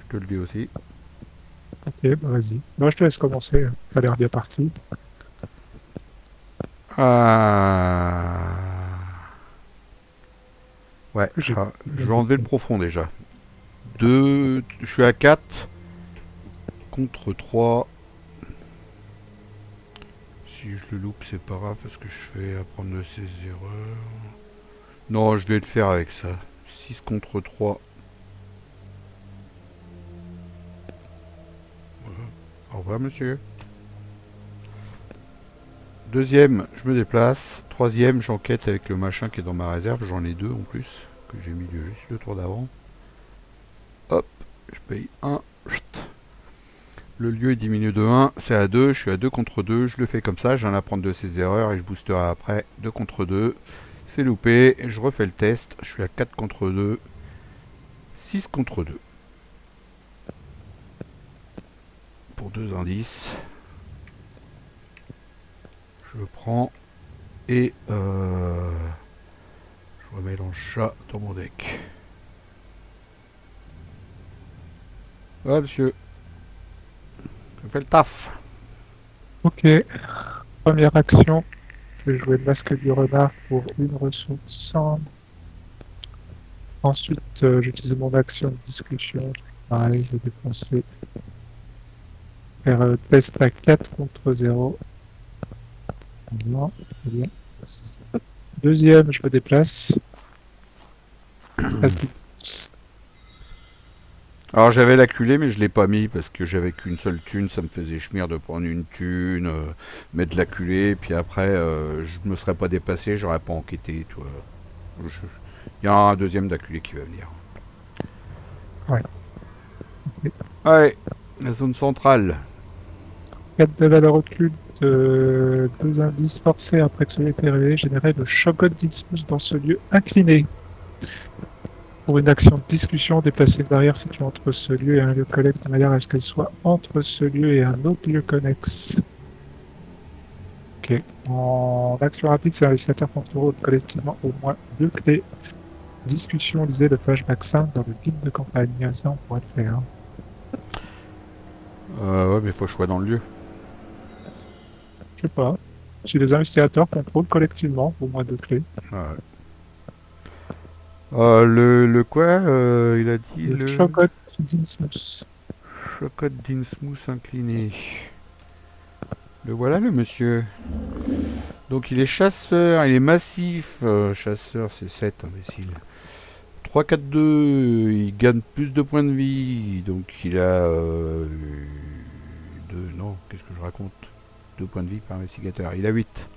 Je te le dis aussi. ok, bah vas-y. Moi, je te laisse commencer. T'as l'air bien parti. Ah. Ouais, J'ai je vais enlever le profond déjà. 2, je suis à 4 contre 3. Si je le loupe, c'est pas grave parce que je fais apprendre de ses erreurs. Non, je vais le faire avec ça. 6 contre 3. Au revoir, monsieur. Deuxième, je me déplace. Troisième, j'enquête avec le machin qui est dans ma réserve. J'en ai 2 en plus, que j'ai mis juste le tour d'avant. Hop, je paye 1. Le lieu est diminué de 1, c'est à 2, je suis à 2 contre 2, je le fais comme ça, j'en apprends de ses erreurs et je boosterai après 2 contre 2. C'est loupé, je refais le test, je suis à 4 contre 2, 6 contre 2. Pour 2 indices. Je prends et je remets l'enchat dans mon deck. Voilà monsieur, je fais le taf. Ok, première action. Je vais jouer le masque du renard pour une ressource. Ensuite, j'utilise mon action de discussion. Pareil, je vais dépenser. Faire test à 4 contre 0. Non, très bien. Deuxième, je me déplace. Reste- Alors j'avais l'acculé mais je l'ai pas mis parce que j'avais qu'une seule thune, ça me faisait chemir de prendre une thune, mettre l'acculé, puis après je me serais pas dépassé, j'aurais pas enquêté, toi. Il y a un deuxième d'acculé qui va venir. Ouais. Allez, la zone centrale. 4 de valeur occulte, 2 indices forcés après que celui ait été révélé, générer le Shogun d'Innsmouth dans ce lieu incliné. Pour une action de discussion, déplacer une barrière située entre ce lieu et un lieu connexe de manière à ce qu'elle soit entre ce lieu et un autre lieu connexe. Ok. En action rapide, c'est l'investigateur contrôle collectivement au moins 2 clés. Discussion, lisez le flashback 5 dans le guide de campagne. Ça, on pourrait le faire. Ouais, mais faut que je sois dans le lieu. Je sais pas. Si les investigateurs contrôlent collectivement au moins 2 clés. Ouais. Le quoi il a dit Le le Shogun d'Innsmouth. Chocotte d'Innsmouth incliné. Le voilà le monsieur. Donc il est chasseur, il est massif. Chasseur, c'est 7, imbécile. 3-4-2, il gagne plus de points de vie. Donc il a... non, qu'est-ce que je raconte 2 points de vie par investigateur. Il a 8.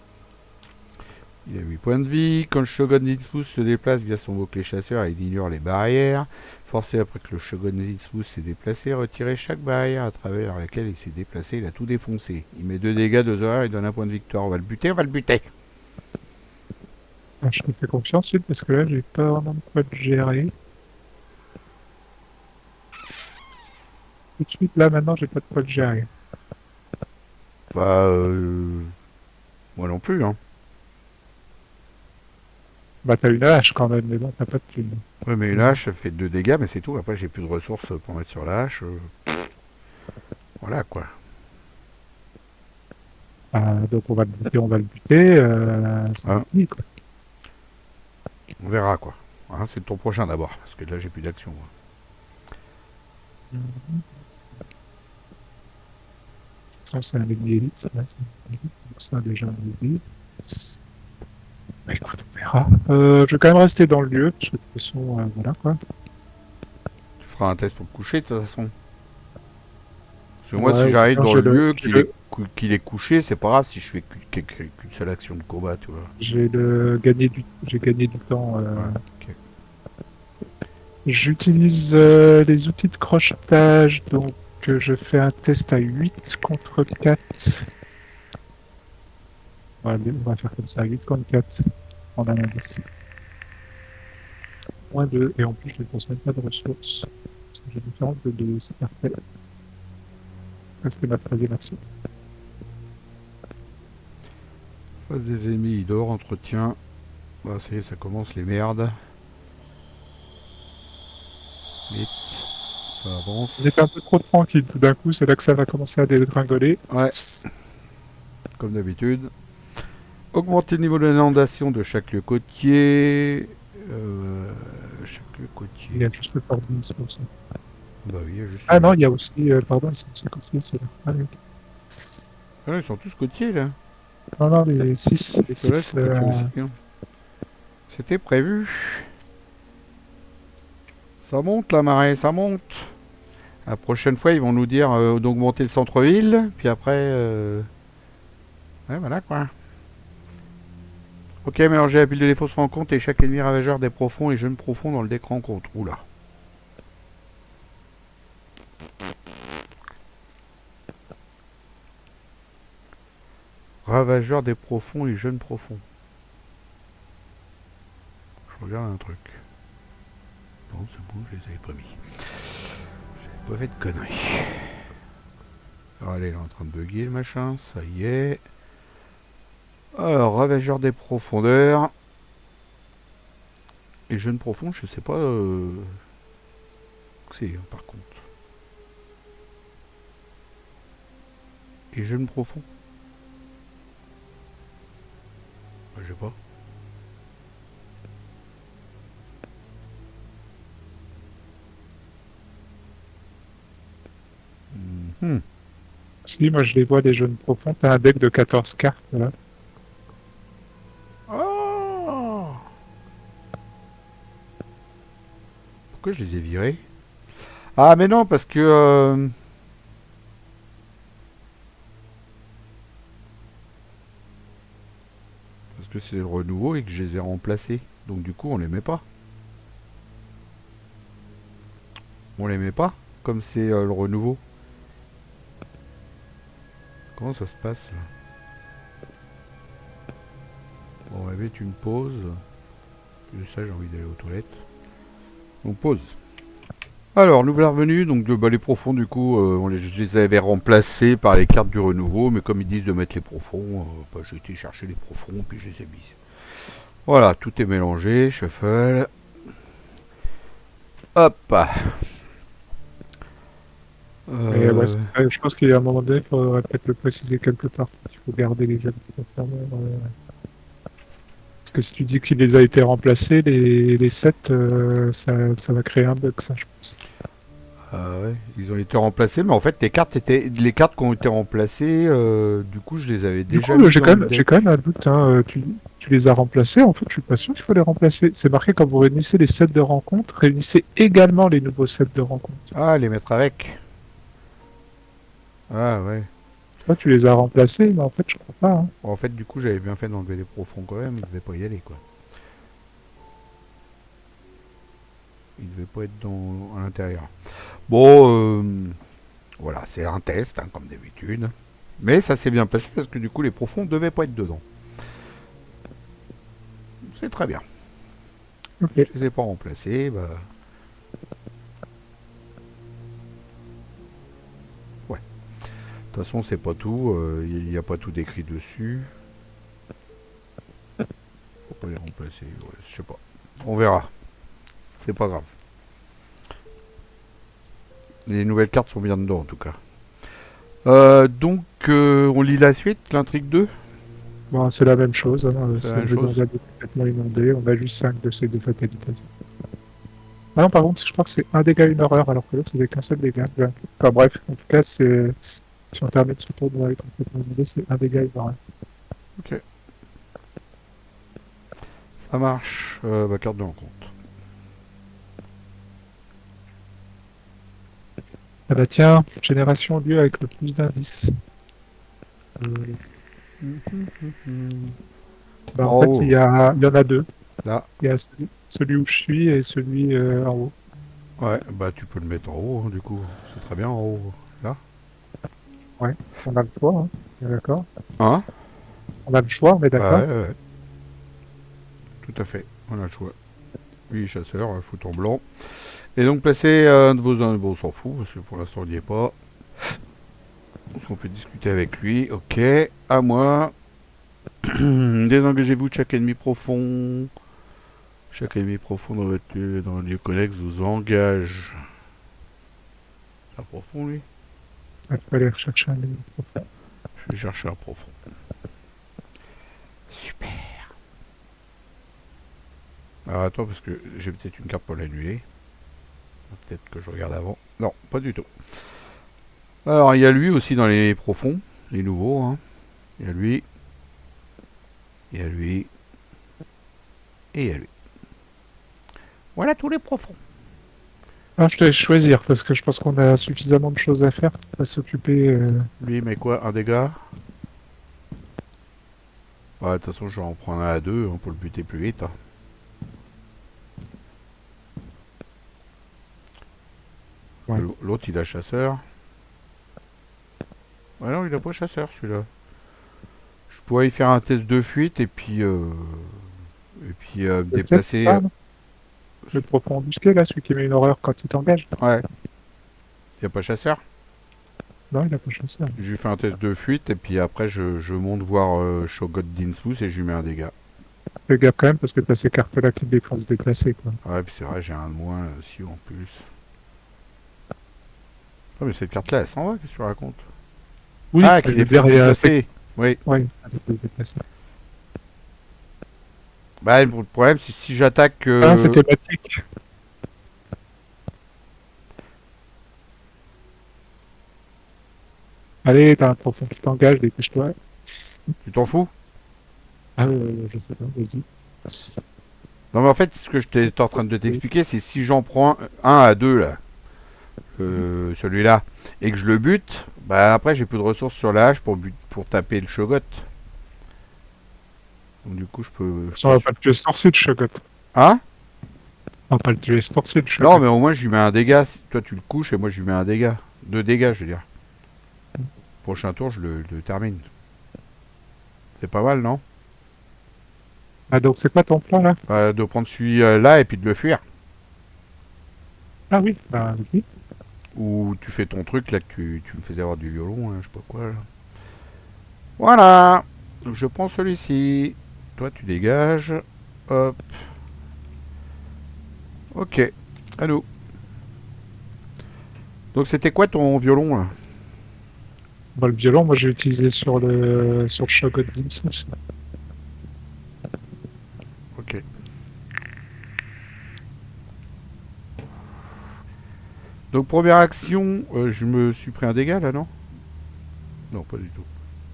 Il a 8 points de vie. Quand le Shogun Zinspous se déplace via son bouclier chasseur, il ignore les barrières. Forcé après que le Shogun Zinspous s'est déplacé, retirer chaque barrière à travers laquelle il s'est déplacé, il a tout défoncé. Il met 2 dégâts, 2 horaires, il donne un point de victoire. On va le buter, on va le buter. Ah, je te fais confiance, Sud, parce que là, j'ai pas vraiment de quoi le gérer. Tout de suite, là, maintenant, j'ai pas de quoi le gérer. Bah, moi non plus, hein. Bah, t'as une hache quand même, mais bon, t'as pas de thune. Ouais, mais une hache, ça fait 2 dégâts, mais c'est tout. Après, j'ai plus de ressources pour mettre sur la hache. Voilà quoi. Donc on va le buter, on va le buter. C'est Hein, fini, quoi. on verra quoi. Hein, c'est ton prochain d'abord, parce que là j'ai plus d'action. Moi. Mhm. Ça, c'est un ennemi élite. Ça, là, c'est un ennemi élite. Donc ça, déjà, un ennemi. Bah, écoute, on verra. Je vais quand même rester dans le lieu, parce que de toute façon, voilà quoi. Tu feras un test pour le coucher de toute façon. Parce que moi, Ouais, si ou j'arrive bien dans le lieu, qu'il est couché, c'est pas grave si je fais qu'une seule action de combat, tu vois. j'ai gagné du temps. Ouais, ok. J'utilise les outils de crochetage, donc je fais un test à 8 contre 4. On va faire comme ça, 8 contre 4 en un indice. Moins 2, et en plus je ne dépense même pas de ressources. Parce que j'ai une différence de 2, c'est parfait. Presque ma troisième action. Face des ennemis, il dort, entretien. Bah, ça y est, ça commence les merdes. Vite, ça On était avance. un peu trop tranquille tout d'un coup, c'est là que ça va commencer à dégringoler. Ouais, comme d'habitude. Augmenter le niveau de l'inondation de chaque lieu côtier. Chaque lieu Il y côtier. a juste le Fordin, c'est pour ça. Bah oui, il y a juste Ah le... non, il y a aussi, pardon, ils sont 56 ceux-là. Ah, oui, ok. Ah, ils sont tous côtiers là. Non, non, les 6, les Ceux-là, ils 6, sont côtiers aussi. Hein. C'était prévu. Ça monte la marée, ça monte. La prochaine fois, ils vont nous dire d'augmenter le centre-ville. Puis après... Ouais, voilà quoi. Ok, mélanger la pile de défauts se rencontre et chaque ennemi ravageur des profonds et jeunes profonds dans le deck rencontre. Oula. Ravageur des profonds et jeunes profonds. Je regarde un truc. Non, c'est bon, je les avais pas mis. J'ai pas fait de conneries. Alors, allez, il est en train de bugger le machin, ça y est. Alors, ravageur des profondeurs. Et jeunes profonds, je sais pas. C'est par contre. Et jeunes profonds. Je sais pas. Mhm. Si, moi je les vois, les jeunes profonds. T'as un deck de 14 cartes, là. Oh, pourquoi je les ai virés? Ah, mais non, parce que. Parce que c'est le renouveau et que je les ai remplacés. Donc, du coup, on les met pas. On les met pas, comme c'est le renouveau. Comment ça se passe là? Bon, on va mettre une pause. Plus de ça, j'ai envie d'aller aux toilettes. Donc, pause. Alors, nouvelle revenue, donc bah, les profonds, du coup, je les avais remplacés par les cartes du renouveau, mais comme ils disent de mettre les profonds, bah, j'ai été chercher les profonds, puis je les ai mis. Voilà, tout est mélangé, shuffle. Hop. Mais ouais, Euh, je pense qu'il y a un moment donné, il faudrait peut-être le préciser quelque part. Il faut garder les jeunes serveurs. Parce que si tu dis qu'il les a été remplacés, les 7, ça va créer un bug, ça, je pense. ouais, ils ont été remplacés, mais en fait, les cartes qui ont été remplacées, du coup, je les avais Du déjà coup, mis dans le j'ai deck. quand même un doute. Hein. Tu les as remplacés. En fait, je suis pas sûr qu'il faut les remplacer. C'est marqué quand vous réunissez les sets de rencontres, réunissez également les nouveaux sets de rencontres. Ah, les mettre avec. Ah, ouais. Toi, tu les as remplacés, mais en fait, je crois pas. Hein. Bon, en fait, du coup, j'avais bien fait d'enlever les profonds quand même. Ils devaient pas y aller, quoi. Ils devaient pas être à l'intérieur. Bon, voilà, c'est un test, hein, comme d'habitude. Mais ça s'est bien passé parce que du coup, les profonds devaient pas être dedans. C'est très bien. Ok. Je les ai pas remplacés, bah. Ouais. De toute façon, c'est pas tout. Il n'y a pas tout décrit dessus. Faut pas les remplacer. Ouais, je sais pas. On verra. C'est pas grave. Les nouvelles cartes sont bien dedans en tout cas. On lit la suite, l'intrigue 2. Bon, c'est la même chose, hein. C'est la C'est même dans chose. un lieu complètement inondé. On a juste 5 de ces deux fatalités. Ah non, par contre, je crois que c'est un dégât, une horreur, alors que l'autre, c'était qu'un seul dégât. Ouais. Enfin bref, en tout cas, c'est. Si on termine ce tournoi complètement inondé, c'est un dégât, une horreur. Ok, ça marche. Bah, carte de rencontre. Ah bah tiens, génération lieu avec le plus d'indices. Euh, Bah, en fait, Oh, il y en a deux. là. Il y a celui où je suis et celui en haut. Ouais, bah tu peux le mettre en haut, hein, du coup. C'est très bien en haut. Là. Ouais, on a le choix, hein. On est d'accord. Hein? On a le choix, on est Bah d'accord. ouais, ouais. Tout à fait. On a le choix. Oui, chasseur, fout en blanc. Et donc placer un de vos... Bon, on s'en fout, parce que pour l'instant, il n'y est pas. Est-ce qu'on peut discuter avec lui? Ok. À moi. Désengagez-vous de chaque ennemi profond. Chaque ennemi profond dans le lieu connexe vous engage. C'est un profond, lui? Il faut aller rechercher un élément profond. Je vais chercher un profond. Super. Alors attends, parce que j'ai peut-être une carte pour l'annuler. Peut-être que je regarde avant. Non, pas du tout. Alors, il y a lui aussi dans les profonds. Les nouveaux, hein. Il y a lui. Il y a lui. Et il y a lui. Voilà tous les profonds. Ah, je te laisse choisir parce que je pense qu'on a suffisamment de choses à faire pour pas s'occuper. Lui, il met quoi? Un dégât? Ouais, de toute façon, je vais en prendre un à deux hein, pour le buter plus vite. Hein. Ouais. L'autre, il a chasseur. Ouais, non, il a pas chasseur, celui-là. Je pourrais y faire un test de fuite et puis Peut-être déplacer. pas, non. Le profond embusqué, là, celui qui met une horreur quand il t'engage. Ouais, il a pas chasseur. Non, il a pas chassé, hein. Je lui fais un test de fuite et puis après, je monte voir Shogot Dinsmouth et je lui mets un dégât. Fais gaffe quand même parce que t'as ces cartes-là qui des se déplacer, quoi. Ouais, puis c'est vrai, j'ai un de moins aussi en plus. Oh, mais cette carte-là, elle s'en va, qu'est-ce que tu racontes? Oui, Ah, je qu'il les veux fait dire, se il y a déplacer. Oui. ouais, elle peut se déplacer. Bah, le problème, c'est si j'attaque. Ah, c'est thématique. Allez, t'as un profond qui t'engage, dépêche-toi. Tu t'en fous? Ah, je sais pas, vas-y. Non, mais en fait, ce que j'étais en train de t'expliquer, c'est si j'en prends un à deux, là, celui-là, et que je le bute, bah après, j'ai plus de ressources sur la hache pour taper le Shogot. Donc, du coup, je peux. Ça va pas le tuer ce torsi, le Shogun. Hein? On va pas le tuer ce torsi, le Non, Shogun. mais au moins, je lui mets un dégât. Toi, tu le couches et moi, je lui mets un dégât. Deux dégâts, je veux dire. Prochain tour, je le termine. C'est pas mal, non? Ah, donc c'est quoi ton plan, là? De prendre celui-là et puis de le fuir. Ah oui, bah, vas-y. Ou tu fais ton truc, là, que tu me faisais avoir du violon, hein, je sais pas quoi, là. Voilà. Donc, je prends celui-ci. Toi, tu dégages. Hop. Ok. À nous. Donc, c'était quoi ton violon, là? Bah, le violon, moi, j'ai utilisé sur le Shogun Vincent. Ok. Donc, première action, je me suis pris un dégât, là, non? Non, pas du tout.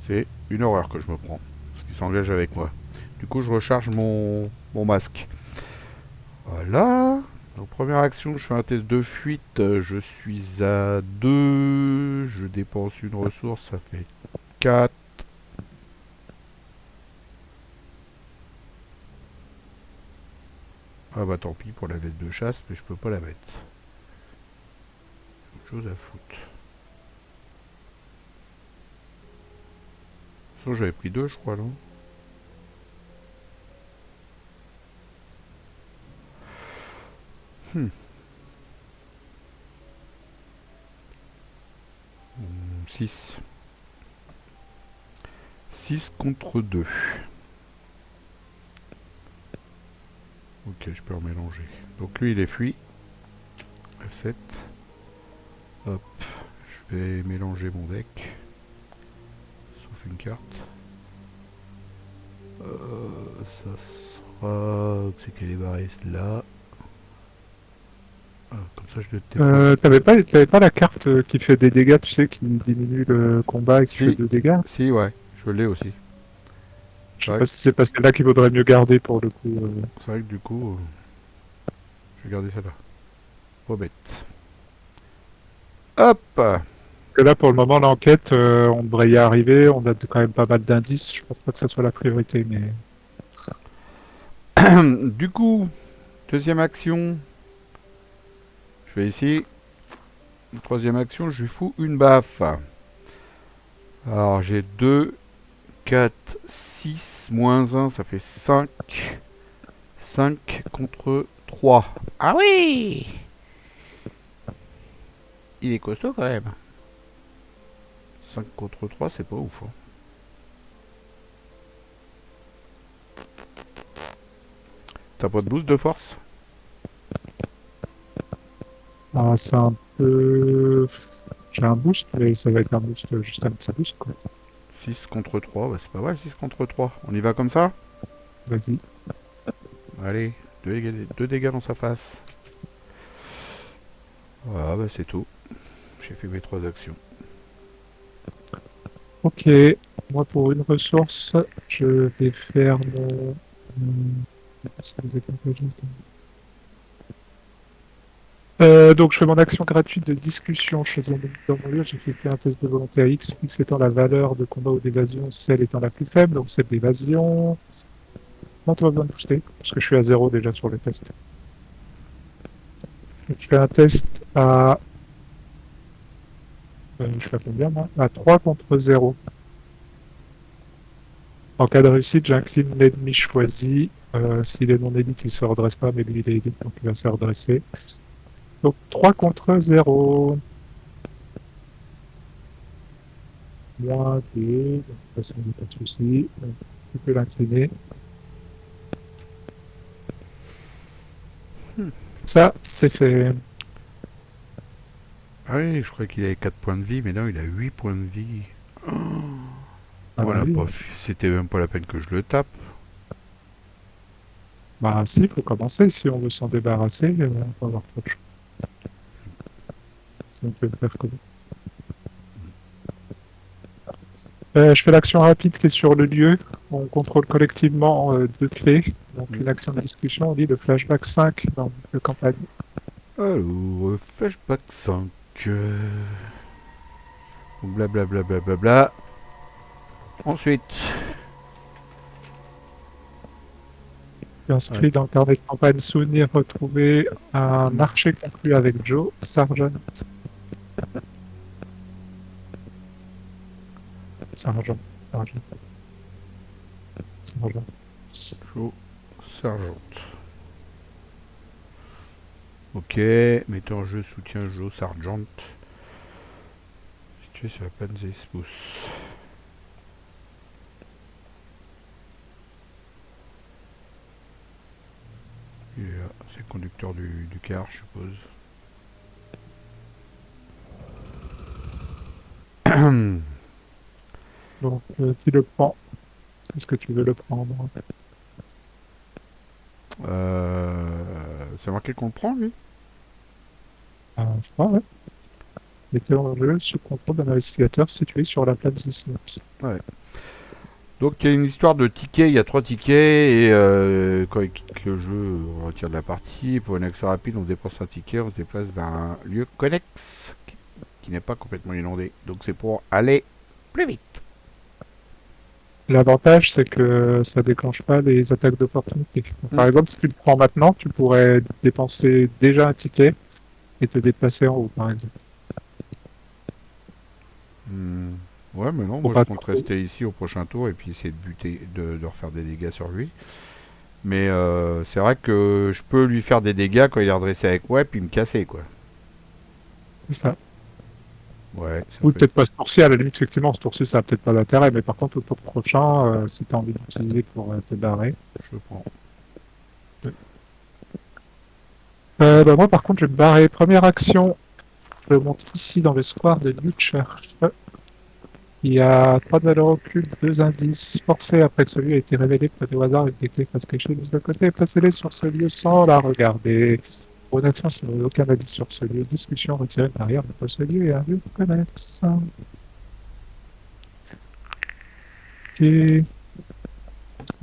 C'est une horreur que je me prends. Parce qu'il s'engage avec moi. Du coup, je recharge mon masque. Voilà. Donc, première action, je fais un test de fuite. Je suis à 2. Je dépense une ressource, ça fait 4. Ah bah tant pis pour la veste de chasse, mais je peux pas la mettre. Autre chose à foutre. De toute façon, j'avais pris 2, je crois, non? Hmm. 6. 6 contre 2. Ok, je peux remélanger. Donc lui, il est fui. F7. Hop. Je vais mélanger mon deck. fait une carte. Ça sera... C'est qu'elle est barrée là. Comme ça je le débloque. T'avais pas la carte qui fait des dégâts, tu sais, qui diminue le combat et qui fait Si, 2 dégâts? si ouais, je l'ai aussi. Je C'est sais vrai, pas si c'est pas celle-là qu'il vaudrait mieux garder pour le coup. c'est vrai que du coup, je vais garder celle-là. Pas bête. Hop. Que là, pour le moment, l'enquête, on devrait y arriver. On a quand même pas mal d'indices. Je pense pas que ça soit la priorité, mais Du coup, deuxième action. Je vais ici. Troisième action, je lui fous une baffe. Alors j'ai 2, 4, 6, moins 1, ça fait 5. 5 contre 3. Ah oui! Il est costaud quand même. 5 contre 3, c'est pas ouf. Hein. T'as pas de boost de force? c'est un peu. J'ai un boost, mais ça va être un boost juste un petit boost, quoi. 6 contre 3, bah c'est pas mal 6 contre 3. On y va comme ça? Vas-y. Allez, 2 dégâts dans sa face. Voilà, bah c'est tout. J'ai fait mes 3 actions. Ok. Moi, pour une ressource, je vais faire mon. Ça vous est composé. Donc, je fais mon action gratuite de discussion chez un ami dans mon lieu. J'ai fait un test de volonté à X. X étant la valeur de combat ou d'évasion, celle étant la plus faible, donc celle d'évasion. Non, tu vas besoin de booster, parce que je suis à 0 déjà sur le test. Donc, je fais un test à. Je fais à combien, moi? À 3 contre 0. En cas de réussite, j'incline l'ennemi choisi. S'il est non élite, il se redresse pas, mais lui, il est élite, donc il va se redresser. Donc 3 contre 0. Moins 2. De toute façon, il n'y a pas de souci. Donc, tu peux l'incliner. Ça, c'est fait. Ah oui, je croyais qu'il avait 4 points de vie, mais non, il a 8 points de vie. Oh, Ah bah voilà, oui. c'était même pas la peine que je le tape. Bah si, il faut commencer. Si on veut s'en débarrasser, on va avoir trop de choix. Ça me fait le faire comment? Je fais l'action rapide qui est sur le lieu. On contrôle collectivement 2 clés. Donc une action de discussion, on dit le flashback 5 dans le campagne. Alors, flashback 5. Blablabla. Bla, bla, bla. Ensuite. Inscrit dans le carnet de campagne, souvenir retrouvé, un archer conclu avec Joe, Sargent. Sargent. Sargent. Sargent. Joe Sergent. Ok, mettez en jeu soutien Joe Sargent. Situé sur la plaine des Spous. C'est le conducteur du car, je suppose. Donc, qui le prend? Est-ce que tu veux le prendre? C'est marqué qu'on le prend, lui? Je crois, ouais. Mettez en jeu sous contrôle d'un investigateur situé sur la plaine Sismos. Ouais. Donc il y a une histoire de tickets, il y a 3 tickets et quand il quitte le jeu, on retire de la partie. Pour une action rapide, on dépense un ticket, on se déplace vers un lieu connexe qui n'est pas complètement inondé. Donc c'est pour aller plus vite. L'avantage, c'est que ça déclenche pas les attaques d'opportunité. Mm. Par exemple, si tu le prends maintenant, tu pourrais dépenser déjà un ticket et te déplacer en haut, par exemple. Ouais, mais non, Faut moi je pas compte trop. rester ici au prochain tour et puis essayer de buter, de refaire des dégâts sur lui. Mais c'est vrai que je peux lui faire des dégâts quand il est redressé avec web, puis me casser quoi. C'est ça. Ouais, ça Ou peut être. peut-être pas ce tour-ci, à la limite, effectivement, ce tour-ci, ça n'a peut-être pas d'intérêt, mais par contre, au tour prochain, si tu as envie d'utiliser pour te barrer. Je prends. Bah, moi, par contre, je vais me barrer. Première action, je monte ici dans le square de Newchurch. qui a 3 de valeur occulte, 2 indices forcés après que celui a été révélé près au hasard avec des clés face cachées de côté. Placez-les sur ce lieu sans la regarder. Pour une action, si vous n'avez aucun indice sur ce lieu, discussion retirée par ailleurs de ce lieu et un lieu connexe. Ok.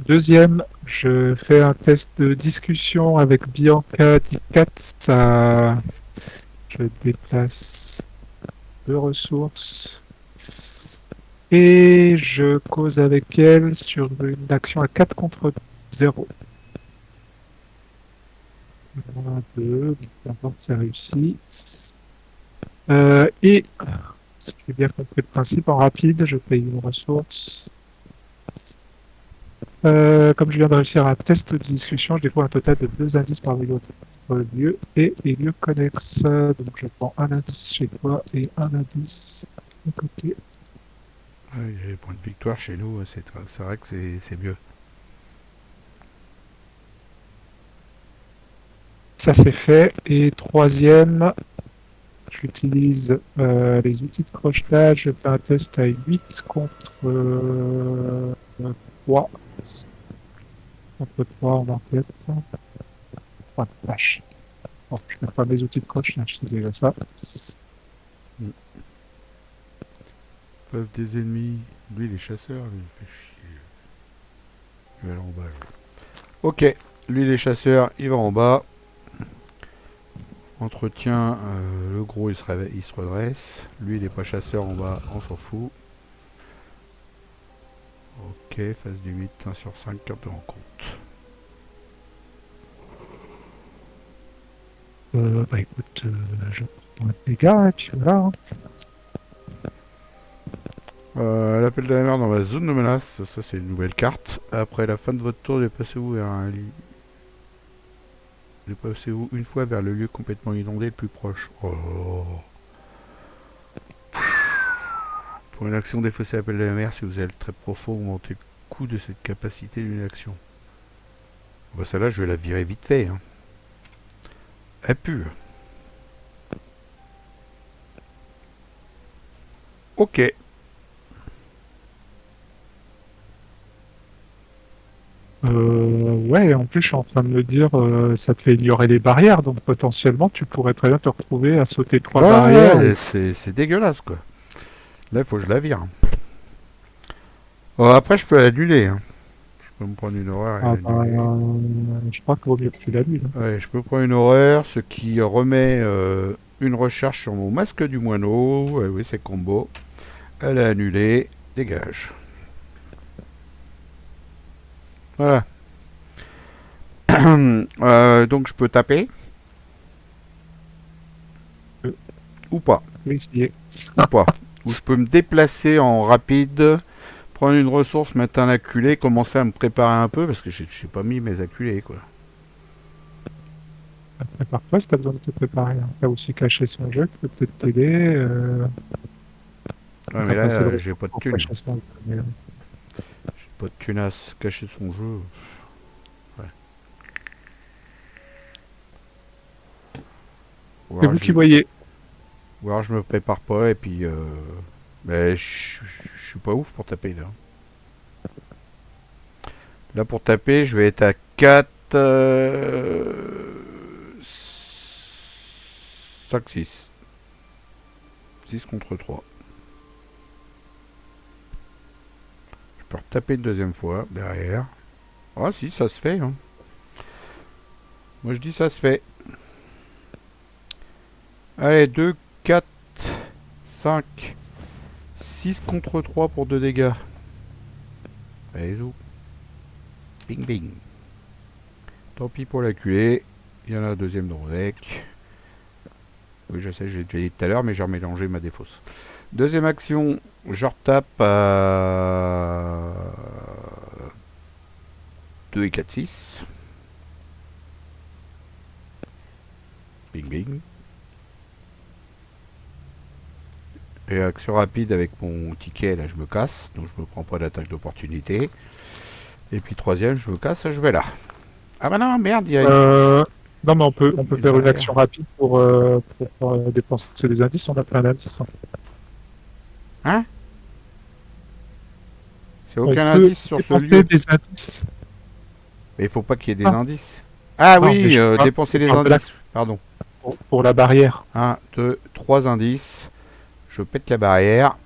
Deuxième, je fais un test de discussion avec Bianca Dikatz. Je déplace 2 ressources et je cause avec elle sur une action à 4 contre 0. 1, 2, d'abord c'est réussi. Et si j'ai bien compris le principe, en rapide, je paye une ressource. Comme je viens de réussir un test de discussion, je découvre un total de 2 indices parmi l'autre lieu et les lieux connexes. Donc je prends un indice chez toi et un indice de côté. Ouais, les points de victoire chez nous, c'est vrai que c'est mieux. Ça c'est fait. Et troisième, j'utilise les outils de crochetage. Je fais un test à 8 contre 3. Contre 3 en enquête. Oh, la vache. Bon, je ne mets pas mes outils de crochetage, c'est déjà ça. Face des ennemis. Lui, les chasseurs, lui, il fait chier. Il va aller en bas. Là. Ok, lui, les chasseurs, il va en bas. Entretien, le gros, il se redresse. Lui, il n'est pas chasseur en bas, on s'en fout. Ok, phase du 8, 1 sur 5, carte de rencontre. Bah écoute, je prends un dégât et puis voilà. Hein. L'appel de la mer dans la zone de menace, ça c'est une nouvelle carte. Après la fin de votre tour, déplacez-vous vers un lieu. Déplacez-vous une fois vers le lieu complètement inondé le plus proche. Oh. Pour une action défaussée appel de la mer, si vous êtes très profond, augmentez le coût de cette capacité d'une action. Bah celle-là, je vais la virer vite fait. Hein. Elle pue. Ok. Ouais, en plus, je suis en train de me dire, ça te fait ignorer les barrières, donc potentiellement, tu pourrais très bien te retrouver à sauter 3 barrières. Ouais, c'est dégueulasse quoi. Là, il faut que je la vire. Après, je peux l'annuler. Hein. Je peux me prendre une horreur et Ah, l'annuler. je crois qu'il vaut mieux que tu l'annules. Ouais, je peux prendre une horreur, ce qui remet une recharge sur mon masque du moineau. Ouais, oui, c'est combo. Elle est annulée. Dégage. Voilà. Donc je peux taper. Ou pas. Oui, essayer. Ou pas. Ou je peux me déplacer en rapide, prendre une ressource, mettre un acculé, commencer à me préparer un peu, parce que j'ai pas mis mes acculés, quoi. Prépare-toi si t'as besoin de te préparer. Hein. T'as aussi caché son jeu, qui peut peut-être t'aider. Ouais, mais T'as pas assez de là, j'ai ressources pas de pour thune. cacher son jeu. Mais, J'ai pas de thune à cacher son jeu. Ouais. c'est vous qui voyez. Ou alors je me prépare pas et puis... Mais je suis pas ouf pour taper là. Là pour taper, je vais être à 4... 5, 6. 6 contre 3. Je peux retaper une deuxième fois derrière. Ah si, ça se fait. Hein. Moi je dis ça se fait. Allez, 2, 4, 5, 6 contre 3 pour 2 dégâts. Allez, zou. Bing bing. Tant pis pour l'acculé. Il y en a un deuxième dans le deck. Oui, je sais, j'ai déjà dit tout à l'heure, mais j'ai remélangé ma défausse. Deuxième action, je retape à 2 et 4, 6. Bing bing. Et action rapide avec mon ticket, là je me casse, donc je me prends pas d'attaque d'opportunité. Et puis troisième, je me casse, je vais là. Ah bah non, merde, il y a Non, mais on peut une faire une barrière. action rapide pour dépenser des indices. On a plein d'indices. Hein. Hein? C'est On aucun peut indice sur ce dépenser lieu. des indices. Mais il faut pas qu'il y ait des Ah, indices. Ah non, mais oui, je parle, dépenser je les parle de indices. Pardon. pour la barrière. Un, 2, 3 indices. Je pète la barrière.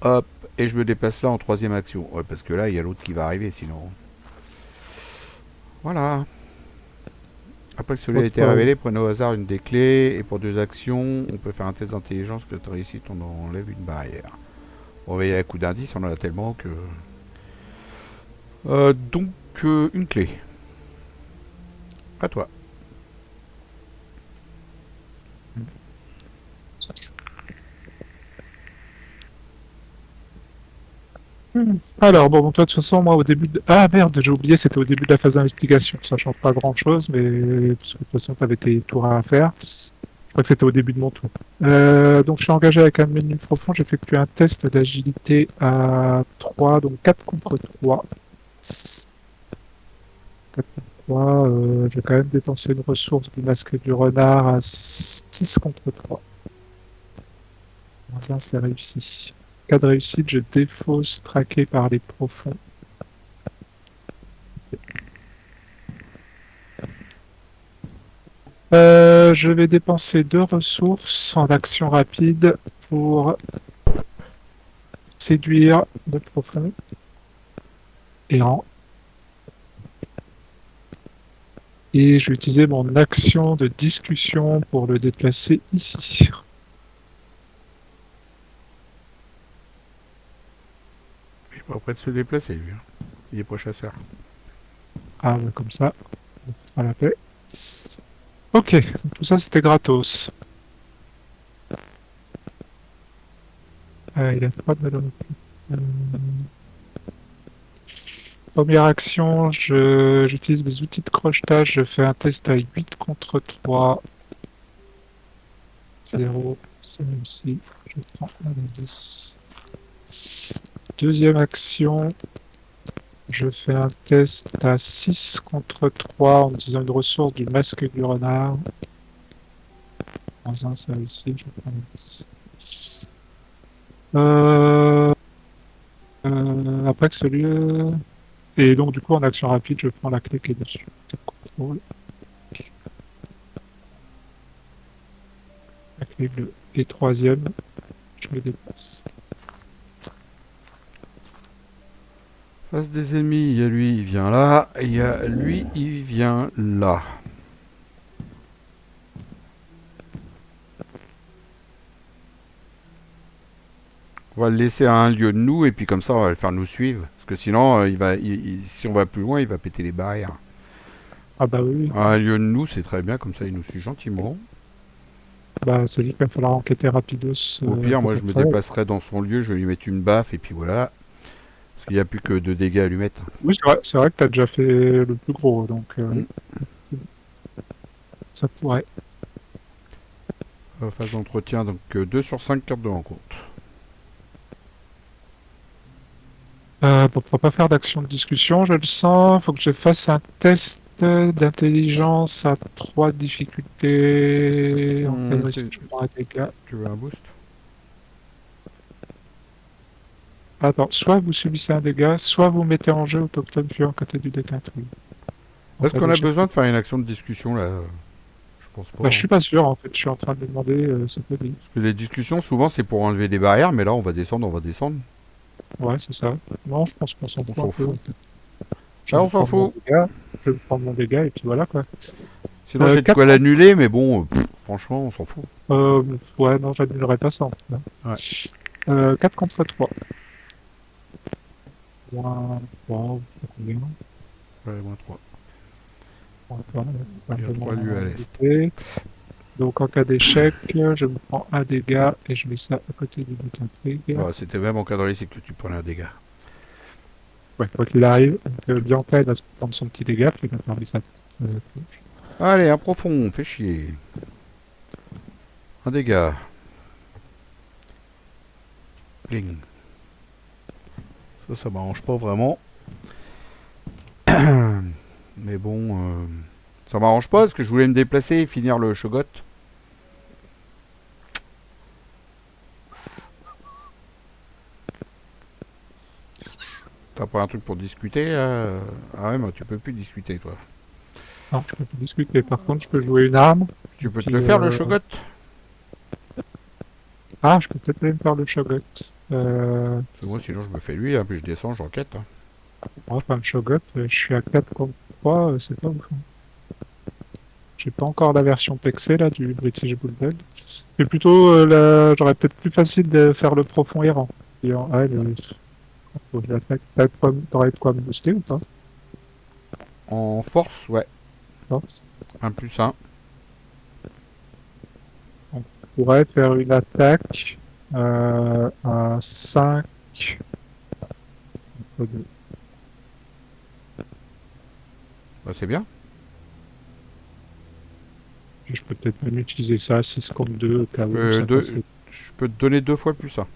Hop. Et je me déplace là en troisième action. Ouais, parce que là, il y a l'autre qui va arriver sinon. Voilà. Après que celui a été Autre, révélé, prenez au hasard une des clés. Et pour 2 actions, on peut faire un test d'intelligence que tu réussis, on enlève une barrière. On va y aller à coup d'indice, on en a tellement que... donc, une clé. À toi. Alors, bon, toi, de toute façon, moi, au début de... Ah, merde, j'ai oublié, c'était au début de la phase d'investigation. Ça change pas grand-chose, mais... Parce que de toute façon, t'avais tes tours à faire. Je crois que c'était au début de mon tour. Donc, je suis engagé avec un menu profond. J'effectue un test d'agilité à 3, donc 4 contre 3. 4 contre 3, je vais quand même dépenser une ressource du masque du renard à 6 contre 3. Ça, c'est réussi. Cas de réussite, je défausse traqué par les profonds. Je vais dépenser 2 ressources en action rapide pour séduire le profond errant. Et je vais utiliser mon action de discussion pour le déplacer ici. Il est pas prêt de se déplacer, lui. Il est pas chasseur. Ah, ouais, comme ça, on fera la paix. Ok, donc tout ça c'était gratos. Il a pas de valeur. Euh, Première action, j'utilise mes outils de crochetage, je fais un test à 8 contre 3. 0, c'est réussi. Je prends un indice. Deuxième action, je fais un test à 6 contre 3 en utilisant une ressource du masque du renard. Dans un, c'est réussi, je prends un indice. Euh, après que celui... Et donc du coup en action rapide, je prends la clé qui est dessus. Contrôle. La clé bleue. Et troisième, je le déplace. Face des ennemis, il y a lui, il vient là. Et il y a lui, il vient là. On va le laisser à un lieu de nous et puis comme ça on va le faire nous suivre. Parce que sinon, si on va plus loin, il va péter les barrières. Ah bah oui, À un lieu de nous, c'est très bien, comme ça il nous suit gentiment. bah c'est lui qu'il va falloir enquêter rapidos Au pire, à peu moi je me près. déplacerai dans son lieu, je vais lui mettre une baffe et puis voilà. Parce qu'il n'y a plus que 2 dégâts à lui mettre. Oui, c'est vrai que t'as déjà fait le plus gros, donc Mm. ça pourrait. Phase d'entretien, donc 2 sur 5 cartes de rencontre. Bon, pour pas faire d'action de discussion, je le sens, faut que je fasse un test d'intelligence à 3 difficultés. En cas de réussite, je prends un dégât. Tu veux un boost? Attends, soit vous subissez un dégât, soit vous mettez en jeu autochtone puis en côté du deck intrigue. En Est-ce cas qu'on a d'échec. besoin de faire une action de discussion là? Je pense pas. Bah, je Hein. suis pas sûr, en fait, je suis en train de me demander, ça peut dire. Parce que les discussions, souvent, c'est pour enlever des barrières, mais là, on va descendre, on va descendre. Ouais, c'est ça. Non, je pense qu'on s'en On fout un s'en peu. fout. Je Ah, vais on me s'en prendre mon fout. dégât, je vais me prendre mon dégât, et puis voilà, quoi. Sinon, j'ai de 4 quoi l'annuler, mais bon, franchement, on s'en fout. ouais, non, j'annulerai pas ça. Ouais. 4 contre 3. Moins 3, combien? Ouais, moins 3. Moins 3, un Il y a peu 3 lieux à l'est. moins. Donc en cas d'échec, je me prends un dégât et je mets ça à côté du but intrigue. Ah, c'était même en cas de réussite que tu prenais un dégât. Ouais, quoi qu'il arrive, Bianca elle va se prendre son petit dégât, puis il va fermer ça. Allez, un profond, fait chier. Un dégât. Bling. Ça m'arrange pas vraiment. Mais bon, ça m'arrange pas parce que je voulais me déplacer et finir le shogot. T'as pas un truc pour discuter Ah ouais, moi tu peux plus discuter toi. Non, je peux plus discuter. Par contre, je peux jouer une arme. Et Tu peux te puis, le faire le shogot. ah, je peux peut-être même faire le shogot. Parce que moi sinon je me fais lui, hein, puis je descends, j'enquête. Hein. Enfin, le shogot, je suis à 4 contre 3, c'est pas ouf, hein. J'ai pas encore la version PEXE là du British Bulldog. C'est plutôt j'aurais peut-être plus facile de faire le profond errant. Ah, l'attaque, t'aurais de quoi me booster ou pas? En force, ouais. Non. Un plus un. On pourrait faire une attaque à 5. Bah, c'est bien. Je peux peut-être même utiliser ça à 6 contre 2 au cas où ça passe. Je peux te donner 2 fois le plus un.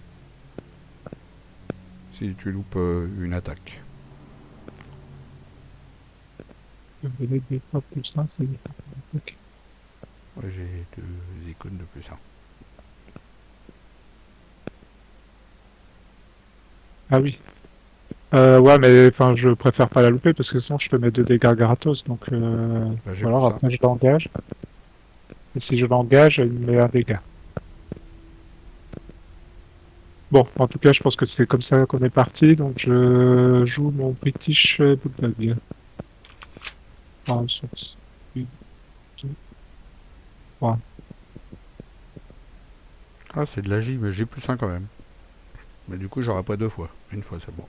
Si tu loupes une attaque. Je vais donner des fois plus 1, ça évite l'attaque. Ouais, j'ai 2 icônes de plus un. Ah oui. Ouais, mais enfin, je préfère pas la louper parce que sinon je te mets 2 dégâts gratos. Donc, Bah, j'ai ou alors plus un. après je l'engage. Et si je l'engage, il me met un dégât. Bon, en tout cas, je pense que c'est comme ça qu'on est parti. Donc, je joue mon British Bulldog. Enfin, une, deux, trois. Ah, c'est de la J, mais j'ai plus un quand même. Mais du coup, j'aurai pas 2 fois. Une fois seulement.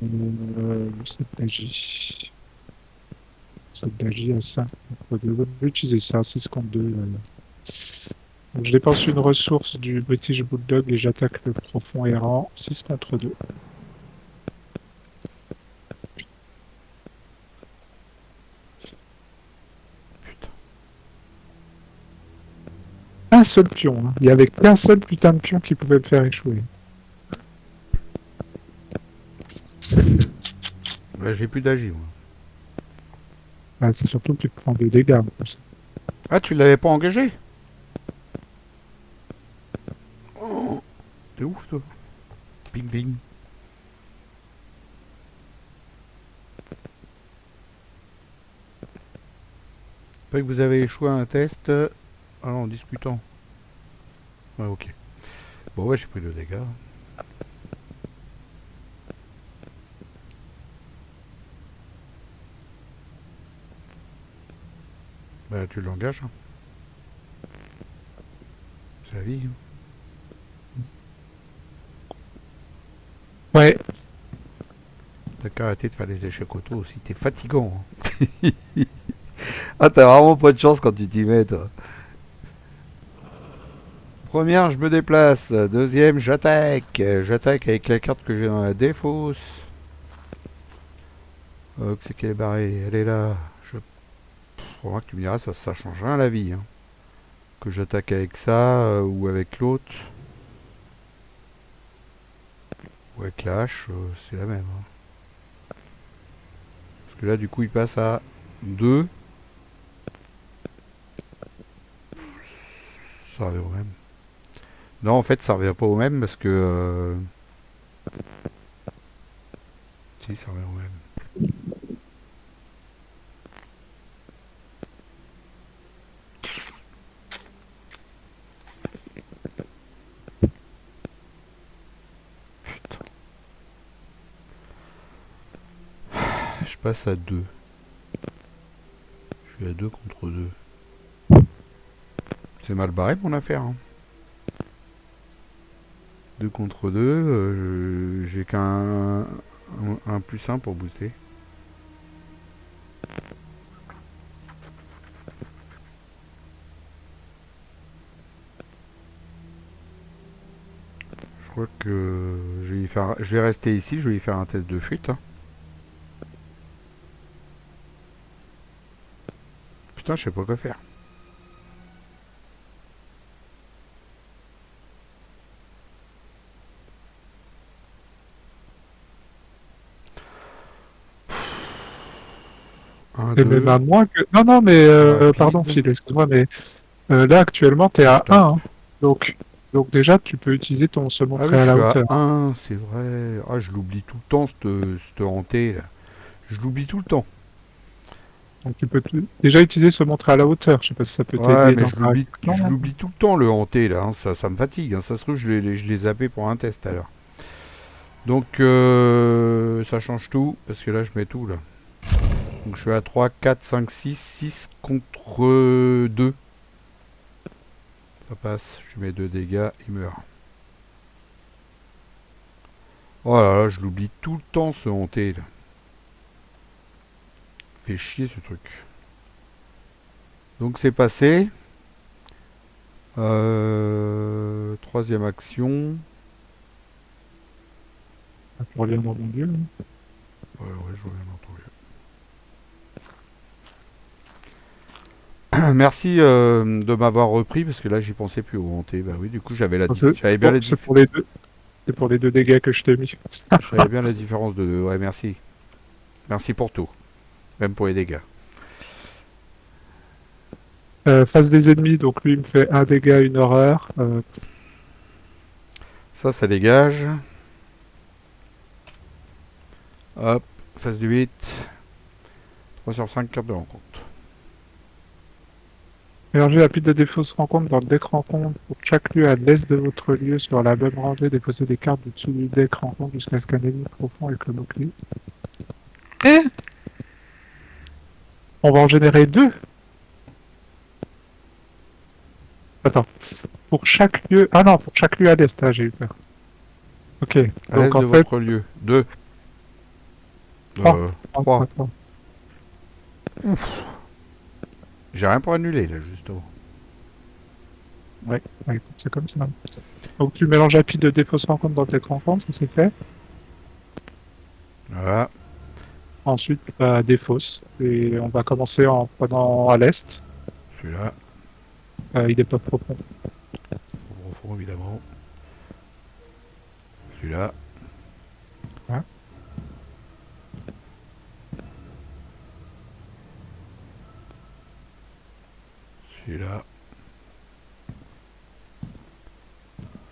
C'est de la J. C'est de la J à 5. On peut utiliser ça, 6 contre 2. Donc, je dépense une ressource du British Bulldog et j'attaque le profond errant. 6 contre 2. Putain. Un seul pion. Hein. Il n'y avait qu'un seul putain de pion qui pouvait me faire échouer. Bah, j'ai plus d'agi, moi. Ah, c'est surtout que tu prends des dégâts en plus. Ah, tu l'avais pas engagé? Oh, t'es ouf, toi. Bing bing. Pas que vous avez échoué à un test. En discutant. Ouais, ok. Bon, ouais, j'ai pris 2 dégâts. Bah, tu l'engages. Hein. C'est la vie. Hein. Ouais. T'as qu'à arrêter de faire des échecs auto aussi. T'es fatigant. Hein. Ah, t'as vraiment pas de chance quand tu t'y mets, toi. Première, je me déplace. Deuxième, j'attaque. J'attaque avec la carte que j'ai dans la défausse. C'est qu'elle est barrée. Elle est là. Je crois que tu me diras, ça change rien à la vie. Hein. Que j'attaque avec ça ou avec l'autre. Ou avec la hache, c'est la même. Hein. Parce que là, du coup, il passe à 2. Ça revient au même. Non, en fait, ça revient pas au même parce que... Si, ça revient au même. Putain. Je passe à 2. Je suis à 2 contre 2. C'est mal barré mon affaire. Hein. 2 contre 2. J'ai qu'un un plus 1 pour booster. Je crois que je vais rester ici, je vais y faire un test de fuite. Hein. Putain, je sais pas quoi faire. Un, Et même à deux. moins que... Non, non, mais pardon, Rapide. Phil, excuse-moi, mais là, actuellement, t'es à Stop. 1. Hein. Donc, Donc déjà, tu peux utiliser ton se Ah montrer oui, je à la suis à hauteur. 1, c'est vrai. Ah, je l'oublie tout le temps, cette hantée, là. Je l'oublie tout le temps. Donc tu peux déjà utiliser se montrer à la hauteur. Je sais pas si ça peut Ouais, t'aider mais dans ta réflexion, je là. l'oublie tout le temps, le hanté, là. Hein. Ça me fatigue. Hein. Ça se trouve, je l'ai zappé pour un test, alors. Donc, ça change tout, parce que là, je mets tout, là. Donc, je suis à 3, 4, 5, 6 contre 2. Ça passe, je mets 2 dégâts, il meurt. Oh là là, je l'oublie tout le temps, ce hanté, là. Fait chier, ce truc. Donc, c'est passé. Troisième action. Tu reviens dans mon lieu. Ouais, je reviens dans ton lieu. Merci de m'avoir repris parce que là j'y pensais plus au hanté. Bah oui, du coup j'avais bien C'est pour les deux. C'est pour les 2 dégâts que je t'ai mis. j'avais bien la différence de deux. Ouais, merci. Merci pour tout. Même pour les dégâts. Face des ennemis, donc lui il me fait 1 dégât, une horreur. Ça dégage. Hop, phase du 8. 3 sur 5, carte de rencontre. Énergie rapide de défaut se rencontre dans le deck rencontre. Pour chaque lieu à l'est de votre lieu sur la même rangée, déposez des cartes du-dessus du deck rencontre jusqu'à ce qu'un ennemi profond avec le mot-clé. On va en générer 2. Attends. Pour chaque lieu. Ah non, pour chaque lieu à l'est, j'ai eu peur. Ok. À Donc l'est en de fait, votre lieu. 2. 3. 3. J'ai rien pour annuler là, justement. Ouais, écoute, c'est comme ça. Donc tu mélanges rapide de défaut se rencontre dans le deck rencontre, ça c'est fait. Voilà, Ensuite, défausse. Et on va commencer en prenant à l'est. celui-là. Il est pas profond. Au fond, évidemment. Celui-là. Hein. Celui-là.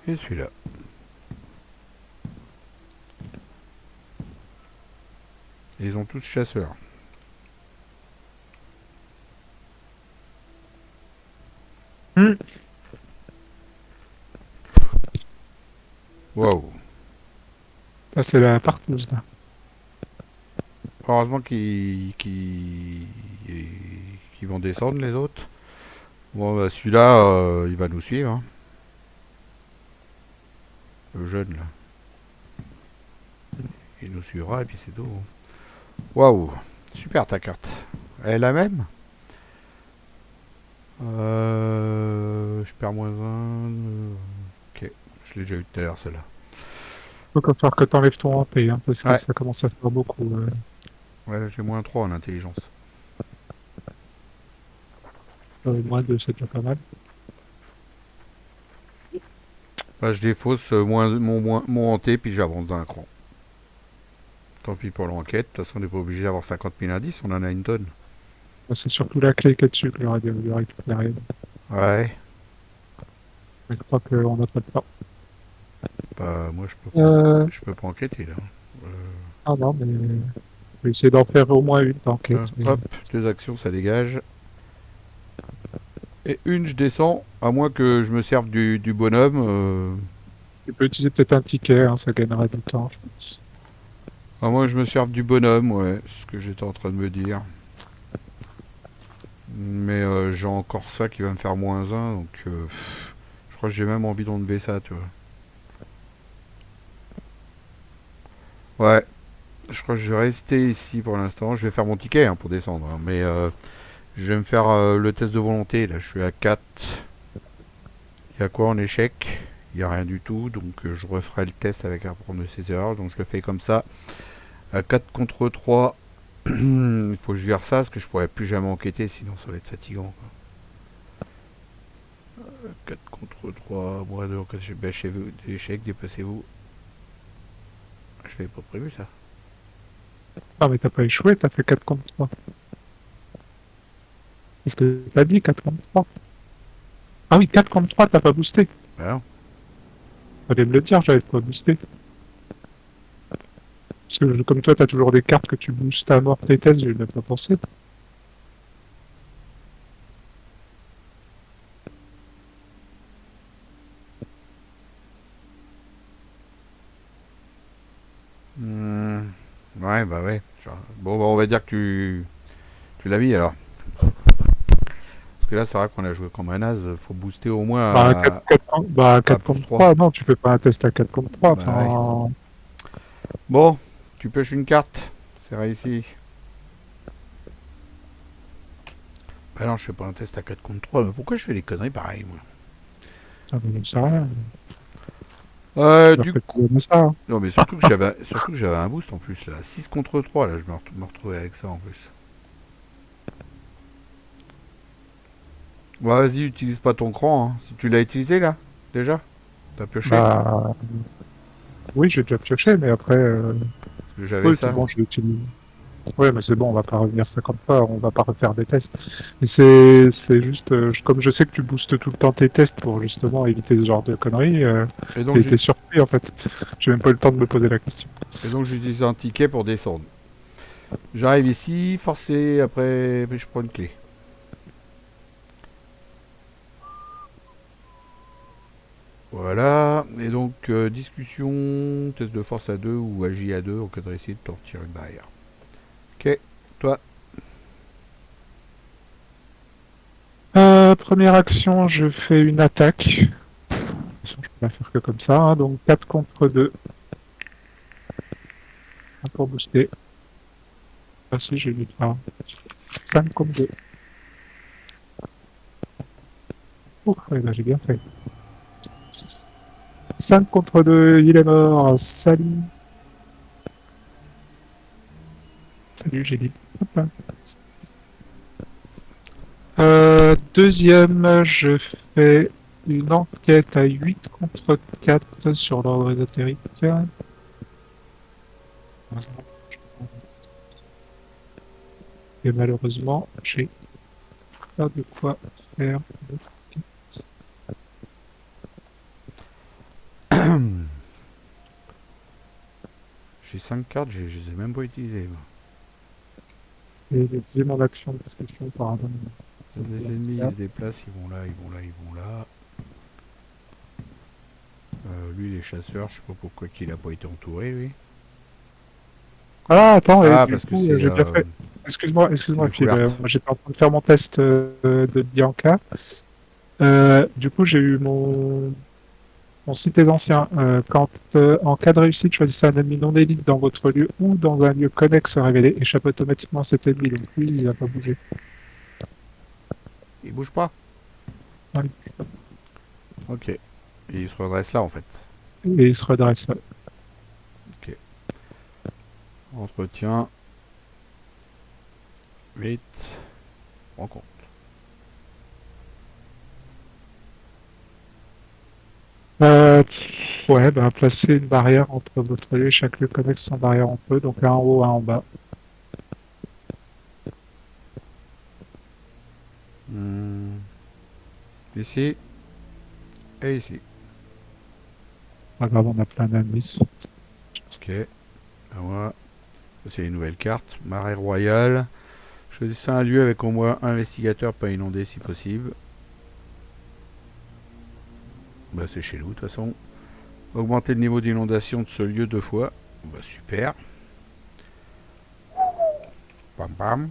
Et celui-là. Ils ont tous chasseurs. Waouh. Ça c'est la partouze là. Heureusement qu'ils vont descendre les autres. Bon, bah, celui-là, il va nous suivre. Hein. Le jeune, là. Il nous suivra et puis c'est tout. Waouh. Super ta carte. Elle est la même. Je perds moins 1. Ok. Je l'ai déjà eu tout à l'heure, celle-là. Donc il va falloir que tu enlèves ton hanté, hein, parce que Ouais. ça commence à faire beaucoup. Ouais, là, j'ai moins 3 en intelligence. Moins 2, c'est déjà pas mal. Là, je défausse mon hanté puis j'avance d'un cran. Tant pis pour l'enquête. De toute façon, on n'est pas obligé d'avoir 50 000 indices. On en a une tonne. C'est surtout la clé qui est dessus que j'aurais dû récupérer. Ouais. Mais je crois qu'on n'a pas le temps. Bah, moi, je peux pas enquêter, là. Ah non, mais je vais essayer d'en faire au moins une d'enquête. Hop, 2 actions, ça dégage. Et une, je descends, à moins que je me serve du bonhomme. Tu peux utiliser peut-être un ticket, hein, ça gagnera du temps, je pense. À moins que je me serve du bonhomme, ouais, c'est ce que j'étais en train de me dire. Mais j'ai encore ça qui va me faire moins 1, donc je crois que j'ai même envie d'enlever ça, tu vois. Ouais, je crois que je vais rester ici pour l'instant. Je vais faire mon ticket hein, pour descendre, hein, mais je vais me faire le test de volonté. Là, je suis à 4. Il y a quoi en échec? Il n'y a rien du tout, donc je referai le test avec apprendre de ses erreurs. Donc je le fais comme ça. À 4 contre 3, il faut que je vire ça parce que je pourrais plus jamais enquêter, sinon ça va être fatigant. Quoi. 4 contre 3, moi de chez vous, échec, déplacez-vous. Je l'avais pas prévu ça. Ah, mais t'as pas échoué, t'as fait 4 contre 3. Est-ce que t'as dit 4 contre 3? Ah oui, 4 contre 3, t'as pas boosté. Bah non. Fallait me le dire, j'avais pas boosté. Parce que comme toi, t'as toujours des cartes que tu boostes à mort tes tests, j'ai même pas pensé. Hmm, ouais, bah ouais. Bon, bah, on va dire que tu l'as mis alors. Parce que là, c'est vrai qu'on a joué comme un as. Faut booster au moins Bah, 4, à, 4, bah, à 4 plus contre 3. 3, non, tu fais pas un test à 4 contre 3. Bah ouais. Enfin, Bon, tu pioches une carte. C'est réussi. Bah non, je fais pas un test à 4 contre 3. Mais pourquoi je fais des conneries pareilles, moi? ça ne sert à rien. Du J'espère que coup. tu aimes ça. Hein. Non, mais surtout que j'avais un boost en plus, là. 6 contre 3, là, je me retrouvais avec ça en plus. Bah, vas-y, utilise pas ton cran, hein. Si tu l'as utilisé, là, déjà, t'as pioché. Bah, oui, j'ai déjà pioché, mais après, Parce que j'avais oui, c'est ça. bon, je l'utilise. Ouais, mais c'est bon, on va pas revenir 50 fois, on va pas refaire des tests. Mais c'est juste, comme je sais que tu boostes tout le temps tes tests pour justement éviter ce genre de conneries, Et donc, j'ai été surpris en fait. J'ai même pas eu le temps de me poser la question. j'utilise un ticket pour descendre. J'arrive ici, forcé, après, je prends une clé. Voilà. Et donc, discussion, test de force à 2 ou agi à 2 en cas de réussite pour tirer une barrière. Ok, toi. Première action, je fais une attaque. De toute façon, je peux la faire que comme ça, hein, donc 4 contre 2. Un pour booster. Ah si, j'ai mis 3. 5 contre 2. Oh, ouais, là, j'ai bien fait. 5 contre 2, il est mort. Salut. Salut, j'ai dit. Hop là. Deuxième, je fais une enquête à 8 contre 4 sur l'ordre ésotérique. Et malheureusement, j'ai pas de quoi faire. J'ai 5 cartes, je les ai même pas utilisées. Et j'ai utilisé mon action de discussion par rapport Les ennemis, ils se déplacent, ils vont là, ils vont là, ils vont là. Lui, les chasseurs, je sais pas pourquoi qu'il a pas été entouré, lui. Ah, attends, et Ah, du parce que coup, j'ai déjà fait. c'est Excuse-moi, une Phil, couverte. moi j'étais en train de faire mon test de Bianca. Du coup, j'ai eu mon site des anciens. Quand, en cas de réussite, choisissez un ennemi non élite dans votre lieu ou dans un lieu connexe révélé, échappe automatiquement à cet ennemi. Donc lui, il n'a pas bougé. Il bouge pas. Ouais. Ok. Et il se redresse là, en fait. Et il se redresse. Ouais. Ok. Entretien. Vite. Rencontre. Euh, ouais, bah, placez une barrière entre votre lieu et chaque lieu connexe sans barrière en peu. Donc un en haut, un en bas. Hmm. Ici. Et ici. Pas grave, on a plein d'indices. Ok. À moi. Ça, c'est les nouvelles cartes. Marée royale. Choisissez un lieu avec au moins un investigateur pas inondé si possible. Bah, c'est chez nous, de toute façon. Augmenter le niveau d'inondation de ce lieu 2 fois. Bah, super. Pam pam.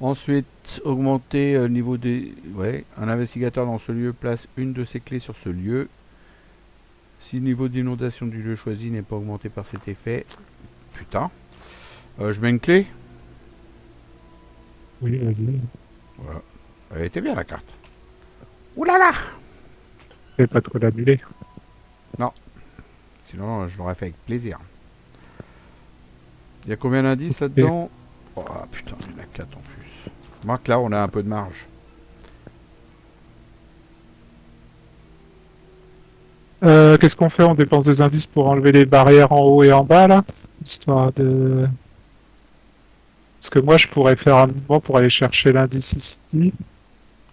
Ensuite, augmenter le niveau des... Ouais, un investigateur dans ce lieu place une de ses clés sur ce lieu. Si le niveau d'inondation du lieu choisi n'est pas augmenté par cet effet... Putain. Je mets une clé. Oui, vas-y. Voilà. Elle était bien la carte. Ouh là là. Et pas trop l'annuler. Non. Sinon, je l'aurais fait avec plaisir. Il y a combien d'indices Et, là-dedans? Oh putain, il y en a 4 en plus. Remarque là, on a un peu de marge. qu'est-ce qu'on fait? On dépense des indices pour enlever les barrières en haut et en bas, là? Histoire de... Parce que moi, je pourrais faire un mouvement pour aller chercher l'indice ici,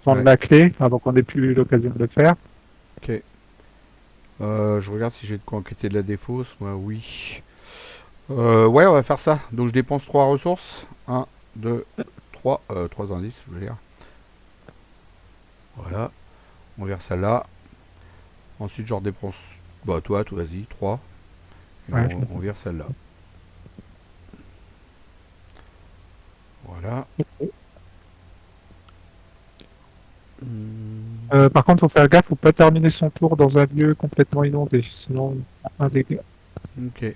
prendre Ouais, la clé, avant qu'on ait plus eu l'occasion de le faire. ok. Je regarde si j'ai de quoi enquêter de la défausse. Moi, oui. Ouais, on va faire ça. Donc, je dépense 3 ressources. Un, 2, 3. 3 indices, je veux dire. Voilà. On verse celle-là. Ensuite, je redépense. Bah, toi, vas-y, 3. Et Ouais, on vire celle-là. Voilà. Hmm, Par contre, faut faire gaffe, faut pas terminer son tour dans un lieu complètement inondé, sinon un dégât. ok.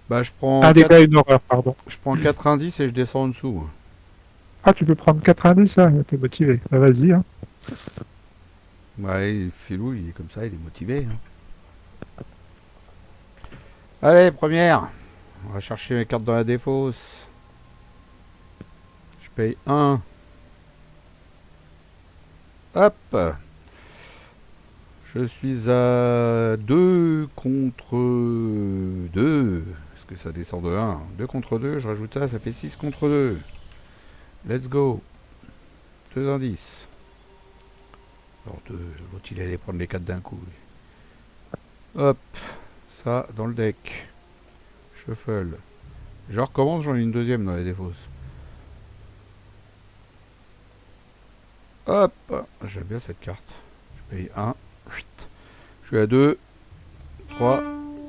Bah, je prends Un 4. dégât, une horreur, pardon. Je prends 4 indices et je descends en dessous. Ah, tu peux prendre 4 indices, ça, t'es motivé. Bah, vas-y, hein. Ouais, Philou, il est comme ça, il est motivé. Hein. Allez, première. On va chercher mes cartes dans la défausse. Je paye 1. Hop. Je suis à 2 contre 2. Est-ce que ça descend de 1? 2 contre 2, je rajoute ça, ça fait 6 contre 2. Let's go. 2 indices. Alors, l'autre, il allait prendre les 4 d'un coup. Hop. Ça, dans le deck. Shuffle. Je recommence, j'en ai une deuxième dans les défausses. Hop. J'aime bien cette carte. Je paye 1. Je suis à 2, 3,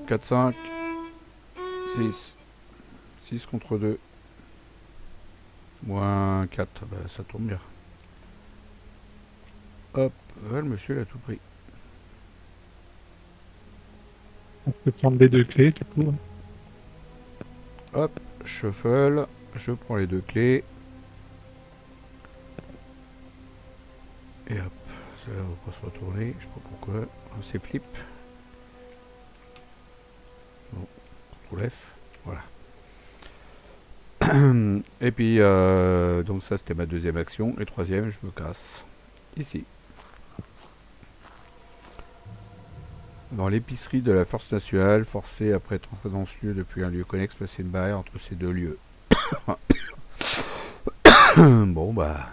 4, 5, 6. 6 contre 2. Moins 4. Bah, ça tombe bien. Hop. Le monsieur l'a tout pris. On peut prendre les deux clés, du coup. Hop. Shuffle. Je prends les 2 clés. Et hop. Ça va pas se retourner. Je sais pas pourquoi. C'est flip. Bon. CTRL F. Voilà. Et puis, donc ça c'était ma deuxième action. Et troisième, je me casse. Ici. Dans l'épicerie de la Force Nationale, forcé après être entré dans ce lieu depuis un lieu connexe, placer une barrière entre ces deux lieux. Bon bah.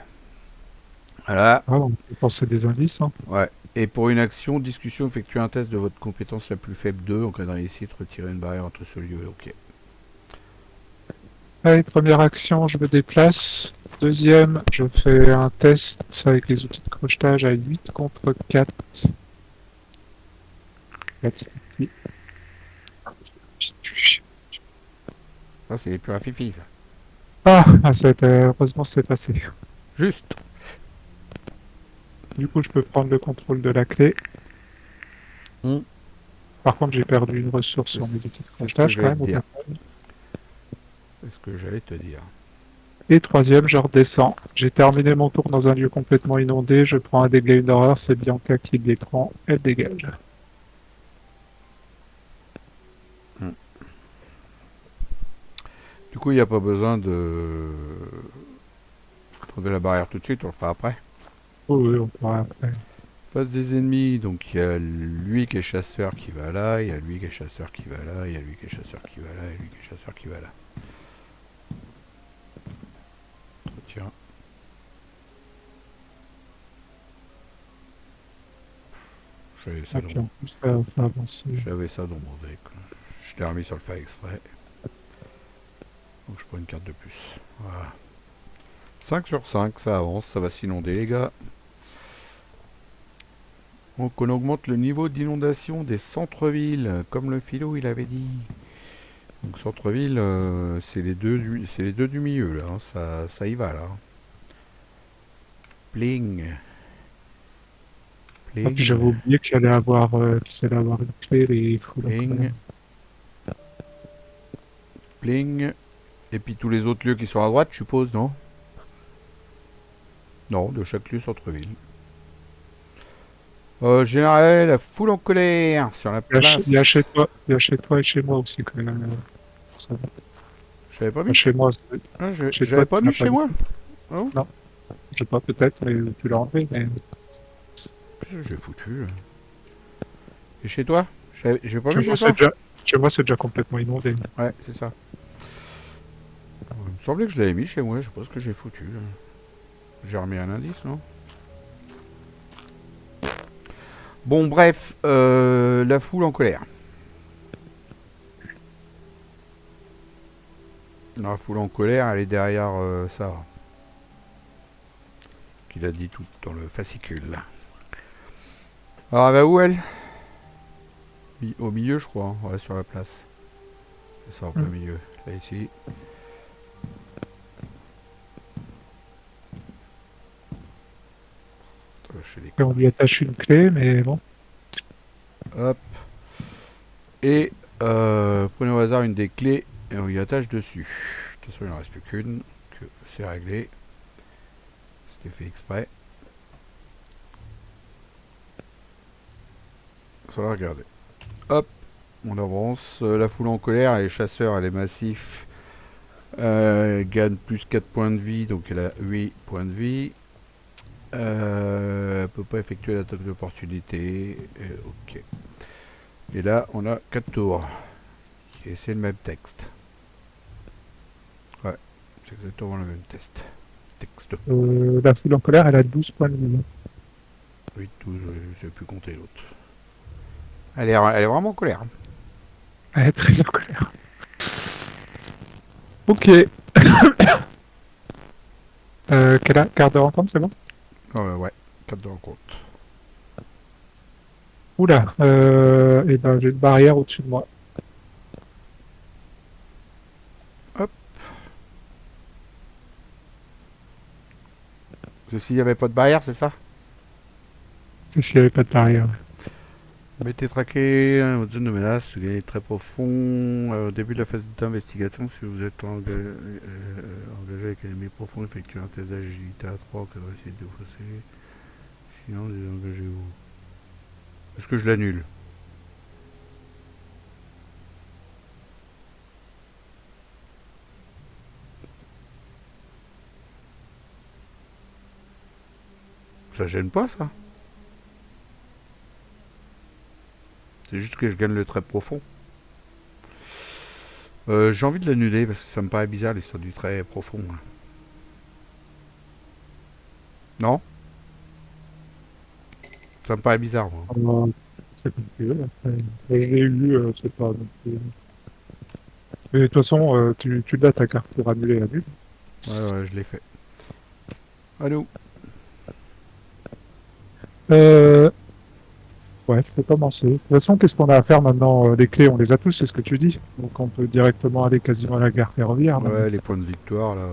Voilà. Ah, on peut penser des indices, hein. Ouais. Et pour une action, discussion, effectuer un test de votre compétence la plus faible 2. En cas d'un réussite, retirer une barrière entre ce lieu. Ok. Allez, première action, je me déplace. Deuxième, je fais un test avec les outils de crochetage à 8 contre 4. Ça c'est les purs à fifi ça. Heureusement, c'est passé. Juste. Du coup, je peux prendre le contrôle de la clé. Hmm. Par contre, j'ai perdu une ressource sur mes outils de C'est ce que crochetage quand j'allais même te au dire. passage. C'est ce que j'allais te dire. Et troisième, je redescends. J'ai terminé mon tour dans un lieu complètement inondé. Je prends un dégât, une horreur. C'est Bianca qui les prend. Elle dégage. Hmm. Du coup, il n'y a pas besoin de trouver la barrière tout de suite, on le fera après. Oh, oui, on fera après. Face des ennemis, donc il y a lui qui est chasseur qui va là, il y a lui qui est chasseur qui va là, il y a lui qui est chasseur qui va là, et lui qui est chasseur qui va là. Tiens. J'avais ça, Ok, en plus, ça fait avancer. dans mon deck. Je l'ai remis sur le faire exprès. Donc je prends une carte de plus. Voilà. 5 sur 5, ça avance, ça va s'inonder les gars. Donc on augmente le niveau d'inondation des centres-villes, comme le philo il avait dit. Donc centre-ville, c'est les deux du milieu là, hein, ça y va là. Pling. Ah, puis Pling. j'avais oublié qu'ils allaient avoir une clé, les foules. Pling. Pling. Et puis tous les autres lieux qui sont à droite, je suppose, non? Non, de chaque lieu centre-ville. Général, la foule en colère sur la place. Il y a chez toi et chez moi aussi quand même. Ça va. J'avais pas Enfin, mis. chez moi, Ah, chez j'avais toi, pas tu mis n'as pas chez mis. moi. Oh, Non, je sais pas, peut-être, mais tu l'as enlevé. Mais... qu'est-ce que j'ai foutu là? Et chez toi? J'ai pas Chez mis moi, chez toi? c'est déjà complètement inondé. Ouais, c'est ça. Il me semblait que je l'avais mis chez moi, je sais pas ce que j'ai foutu là. J'ai remis un indice, non? Bon, bref, la foule en colère. La foule en colère, elle est derrière ça. Qu'il a dit tout dans le fascicule. Alors, elle va où elle? Au milieu, je crois. Hein. Ouais, sur la place. C'est ça, en plein Mm. milieu. Là, ici. Je Et on lui attache une clé, mais bon. Hop. Et prenez au hasard une des clés et on y attache dessus. De toute façon, il n'en reste plus qu'une. Que c'est réglé. C'était fait exprès. Ça va regarder. Hop. On avance. La foule en colère, elle est chasseur, elle est massif. Gagne plus 4 points de vie, donc elle a 8 points de vie. Elle peut pas effectuer l'attaque d'opportunité. Ok. Et là, on a 4 tours. Et c'est le même texte. Ouais, c'est exactement le même texte. La foule en colère, elle a 12 points de vie. 8, 12, je ne sais plus compter l'autre. Elle est vraiment en colère. Elle est très en colère. Ok. Quart de rencontre, c'est bon? Ouais, 4 de rencontre. Oula, et ben j'ai une barrière au-dessus de moi. Hop. C'est s'il n'y avait pas de barrière, c'est ça? C'est s'il n'y avait pas de barrière. Mettez traqué, votre zone de menace, vous gagnez très profond. Au début de la phase d'investigation, si vous êtes engagé avec un ennemi profond, effectuez un test d'agilité à 3 que réussite de fausser. Sinon, désengagez-vous. Est-ce que je l'annule? Ça gêne pas, ça? C'est juste que je gagne le trait profond. J'ai envie de l'annuler parce que ça me paraît bizarre l'histoire du trait profond. Là. Non? Ça me paraît bizarre, moi. C'est compliqué. Après, je l'ai eu, c'est pas. Donc, mais de toute façon, tu l'as ta carte pour annuler la bulle. Ouais, je l'ai fait. Allô? Euh, ouais, je peux commencer. De toute façon, qu'est-ce qu'on a à faire maintenant? Les clés, on les a tous, c'est ce que tu dis. Donc on peut directement aller quasiment à la gare ferroviaire maintenant. Ouais, les points de victoire, là.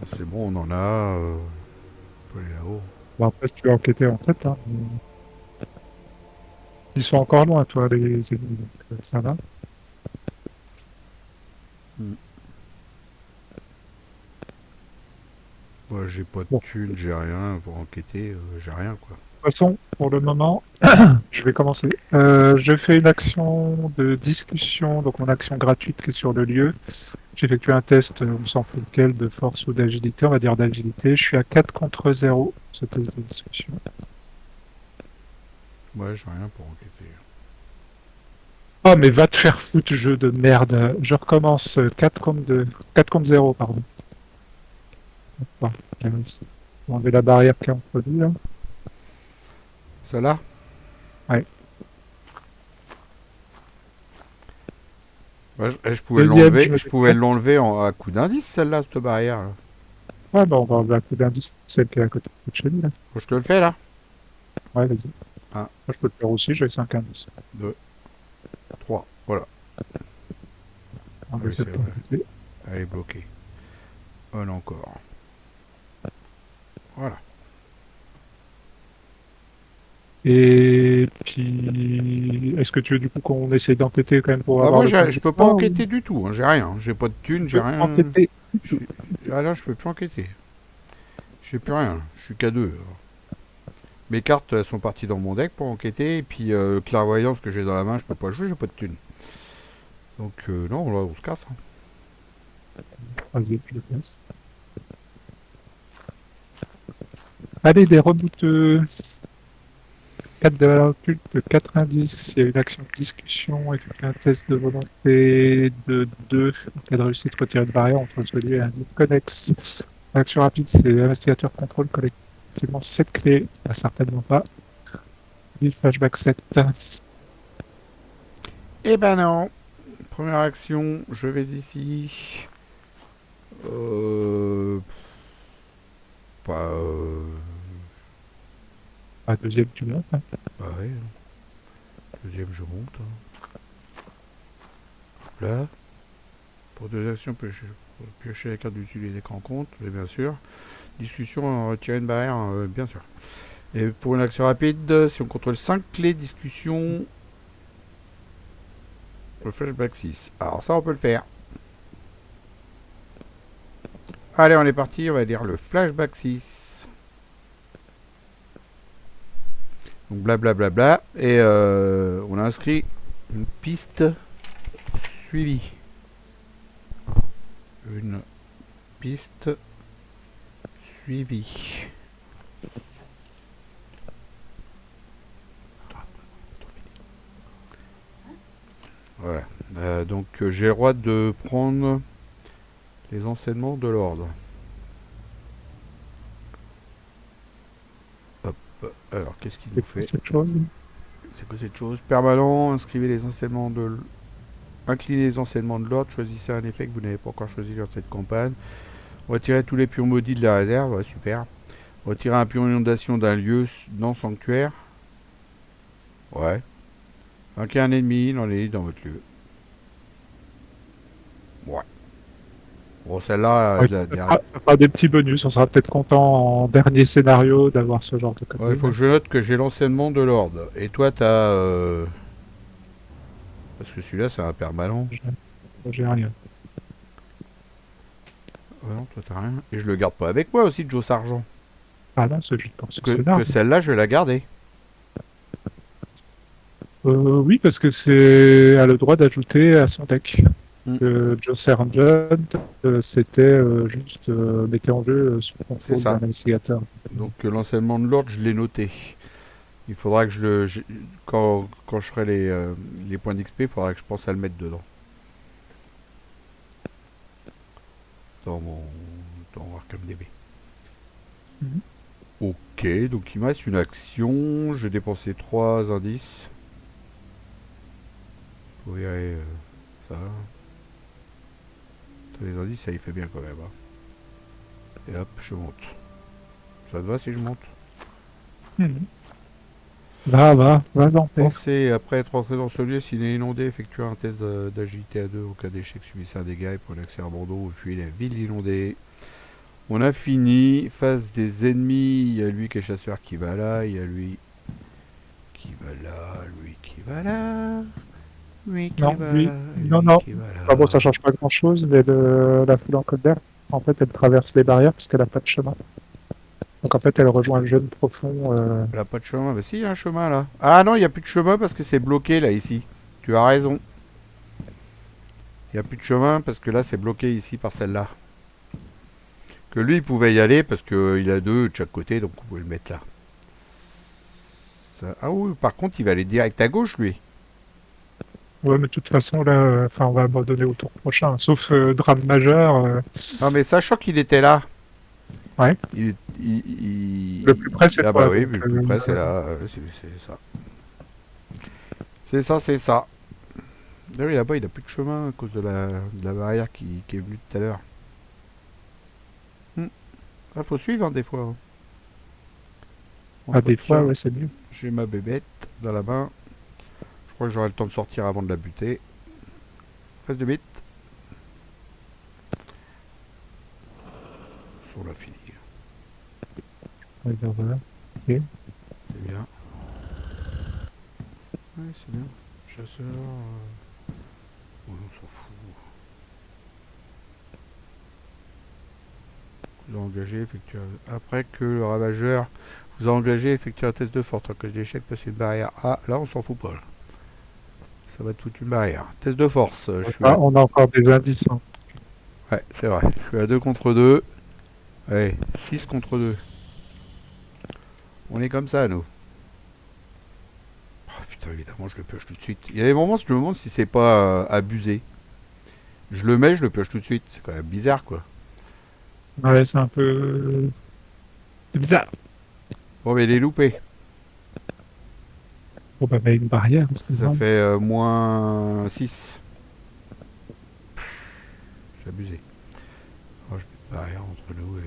C'est bon, on en a. On peut aller là-haut. Bon, après, si tu veux enquêter en tête, hein, ils sont encore loin, toi, les ennemis. Donc, ça va. Hmm. Ouais, j'ai pas de Bon. thunes, j'ai rien pour enquêter, j'ai rien, quoi. De toute façon, pour le moment, je vais commencer. Je fais une action de discussion, donc mon action gratuite qui est sur le lieu. J'effectue un test, on s'en fout lequel, de force ou d'agilité, on va dire d'agilité. Je suis à 4 contre 0, ce test de discussion. Ouais, j'ai rien pour enquêter. Oh, mais va te faire foutre, jeu de merde. Je recommence 4 contre 2. 4 contre 0, pardon. Bon, j'ai réussi. On va enlever la barrière qui est entre nous, là. Celle-là? Ouais. Ouais, je pouvais Deuxième, l'enlever, je me je pouvais déplace. l'enlever à coup d'indice, celle-là, cette barrière. Là. Ouais, bah, on va enlever un coup d'indice, celle qui est à côté de chez nous, là. Faut que je te le fais, là? Ouais, vas-y. 1, Moi, je peux le faire aussi, j'ai 5 indices. 2, 3, voilà. On Ah va oui, essayer c'est de vrai. profiter. Elle est bloquée. Un encore. Voilà. Et puis, est-ce que tu veux du coup qu'on essaye d'enquêter quand même pour Ah, avoir moi, le point de je peux pas victoire ou enquêter du tout, hein, j'ai rien. J'ai pas de thunes, j'ai tu peux rien. enquêter du tout? Ah là, je peux plus enquêter. J'ai plus rien, je suis qu'à 2. Mes cartes elles sont parties dans mon deck pour enquêter, et puis clairvoyance que j'ai dans la main, je peux pas jouer, j'ai pas de thunes. Donc non, là on se casse. Hein. Vas-y, je le place. Allez, des rebooteux. 4 de valeur occulte, 4 indices. Il y a une action de discussion, effectuer un test de volonté de 2. En cas de réussite, retirer une barrière entre celui et un autre connexe. L'action rapide, c'est l'investigateur contrôle collectivement 7 clés. Ah, certainement pas. Oui, flashback 7. Eh ben non. Première action, je vais ici. Euh... Pas... Ah, deuxième, tu l'as. Hein. Bah ouais. Deuxième, je monte. Là. Pour deux actions, piocher la carte d'utilité en compte, mais bien sûr. Discussion, retirer une barrière, bien sûr. Et pour une action rapide, si on contrôle 5 clés, discussion, le flashback 6. Alors ça, on peut le faire. Allez, on est parti, on va dire le flashback 6. Donc blablabla. Bla, bla, bla, et on a inscrit une piste suivie. Une piste suivie. Voilà. Donc j'ai le droit de prendre les enseignements de l'ordre. Hop. Alors, qu'est-ce qu'il nous C'est quoi fait? cette chose? C'est quoi cette chose? Permanent, inscrivez les enseignements de... Inclinez les enseignements de l'ordre, choisissez un effet que vous n'avez pas encore choisi dans cette campagne. Retirez tous les pions maudits de la réserve, ouais, super. Retirez un pion inondation d'un lieu non sanctuaire. Ouais. Vainquez un ennemi dans votre lieu. Ouais. Bon, celle-là, Ouais, ça fera des petits bonus. On sera peut-être content en dernier scénario d'avoir ce genre de ouais, il code. faut que je note que j'ai l'enseignement de l'ordre. Et toi, t'as... Parce que celui-là, c'est un permanent. J'ai rien. Ouais, non, toi, t'as rien. Et je le garde pas avec moi aussi, Joe Sargent. Ah non, c'est juste pour ce Que scénario. celle-là, je vais la garder. Oui, parce que c'est a le droit d'ajouter à son deck. Hmm, Joe Sargent, c'était juste mettait en jeu sous c'est contrôle d'un ça. investigateur. Donc l'enseignement de l'ordre, je l'ai noté. Il faudra que quand je ferai les points d'XP, il faudra que je pense à le mettre dedans. Dans mon dans ArkhamDB. Mhm. Ok, donc il me reste une action. Je vais dépenser 3 indices. Vous verrez ça. Les indices, ça y fait bien quand même. Hein. Et hop, je monte. Ça te va si je monte? Mhm. Va-en faire. Pensez, après être entré dans ce lieu, s'il est inondé, effectuez un test d'agilité à 2. Au cas d'échec, subissez un dégât et prenez accès à Bordeaux ou fuyez la ville inondée. On a fini. Face des ennemis, il y a lui qui est chasseur qui va là, il y a lui qui va là, lui qui va là, lui qui Non, va lui, là, non, lui non. qui va Ah bon, là. ça change pas grand-chose, mais la foule en colère, en fait, elle traverse les barrières parce qu'elle a pas de chemin. Donc en fait, elle rejoint le jeune profond. Elle a pas de chemin. Bah si, il y a un chemin là. Ah non, il n'y a plus de chemin parce que c'est bloqué là, ici. Tu as raison. Il n'y a plus de chemin parce que là, c'est bloqué ici par celle-là. Que lui, il pouvait y aller parce qu'il a 2 de chaque côté, donc on pouvait le mettre là. Ça... Ah oui, par contre, il va aller direct à gauche, lui. Ouais, mais de toute façon, là, enfin, on va abandonner au tour prochain, sauf drame majeur. Non, mais sachant qu'il était là, Ouais. Le plus près, c'est ah bah toi, oui, donc. le plus près, c'est là. C'est ça. C'est ça, c'est ça. Ah oui, là-bas, il n'a plus de chemin à cause de la barrière qui est venue tout à l'heure. Ah, faut suivre, hein, des fois. Hein. Ah, des fois, Entretien. ouais, c'est mieux. J'ai ma bébête dans la main. Je crois que j'aurai le temps de sortir avant de la buter. Face de bite. Sur la fille. Ouais, ben voilà. Ok. C'est bien. Ouais, c'est bien. Chasseur. Ouais, on s'en fout. Vous avez engagé, effectuer. Après que le ravageur vous a engagé, effectuer un test de force. En cas d'échec, passer une barrière. Ah, là, on s'en fout pas. Là. Ça va te foutre une barrière. Test de force. Je suis à... Ah, on a encore des indices. Hein. Ouais, c'est vrai. Je suis à 2 contre 2. Allez, 6 contre 2. On est comme ça, nous. Oh, putain, évidemment, je le pioche tout de suite. Il y a des moments où je me demande si c'est pas abusé. Je le mets, je le pioche tout de suite. C'est quand même bizarre, quoi. Ouais, c'est un peu. C'est bizarre. Bon, mais il est loupé. Bon, bah, mais une barrière, c'est Ça énorme. fait moins 6. C'est abusé. Oh, je mets une barrière entre nous et...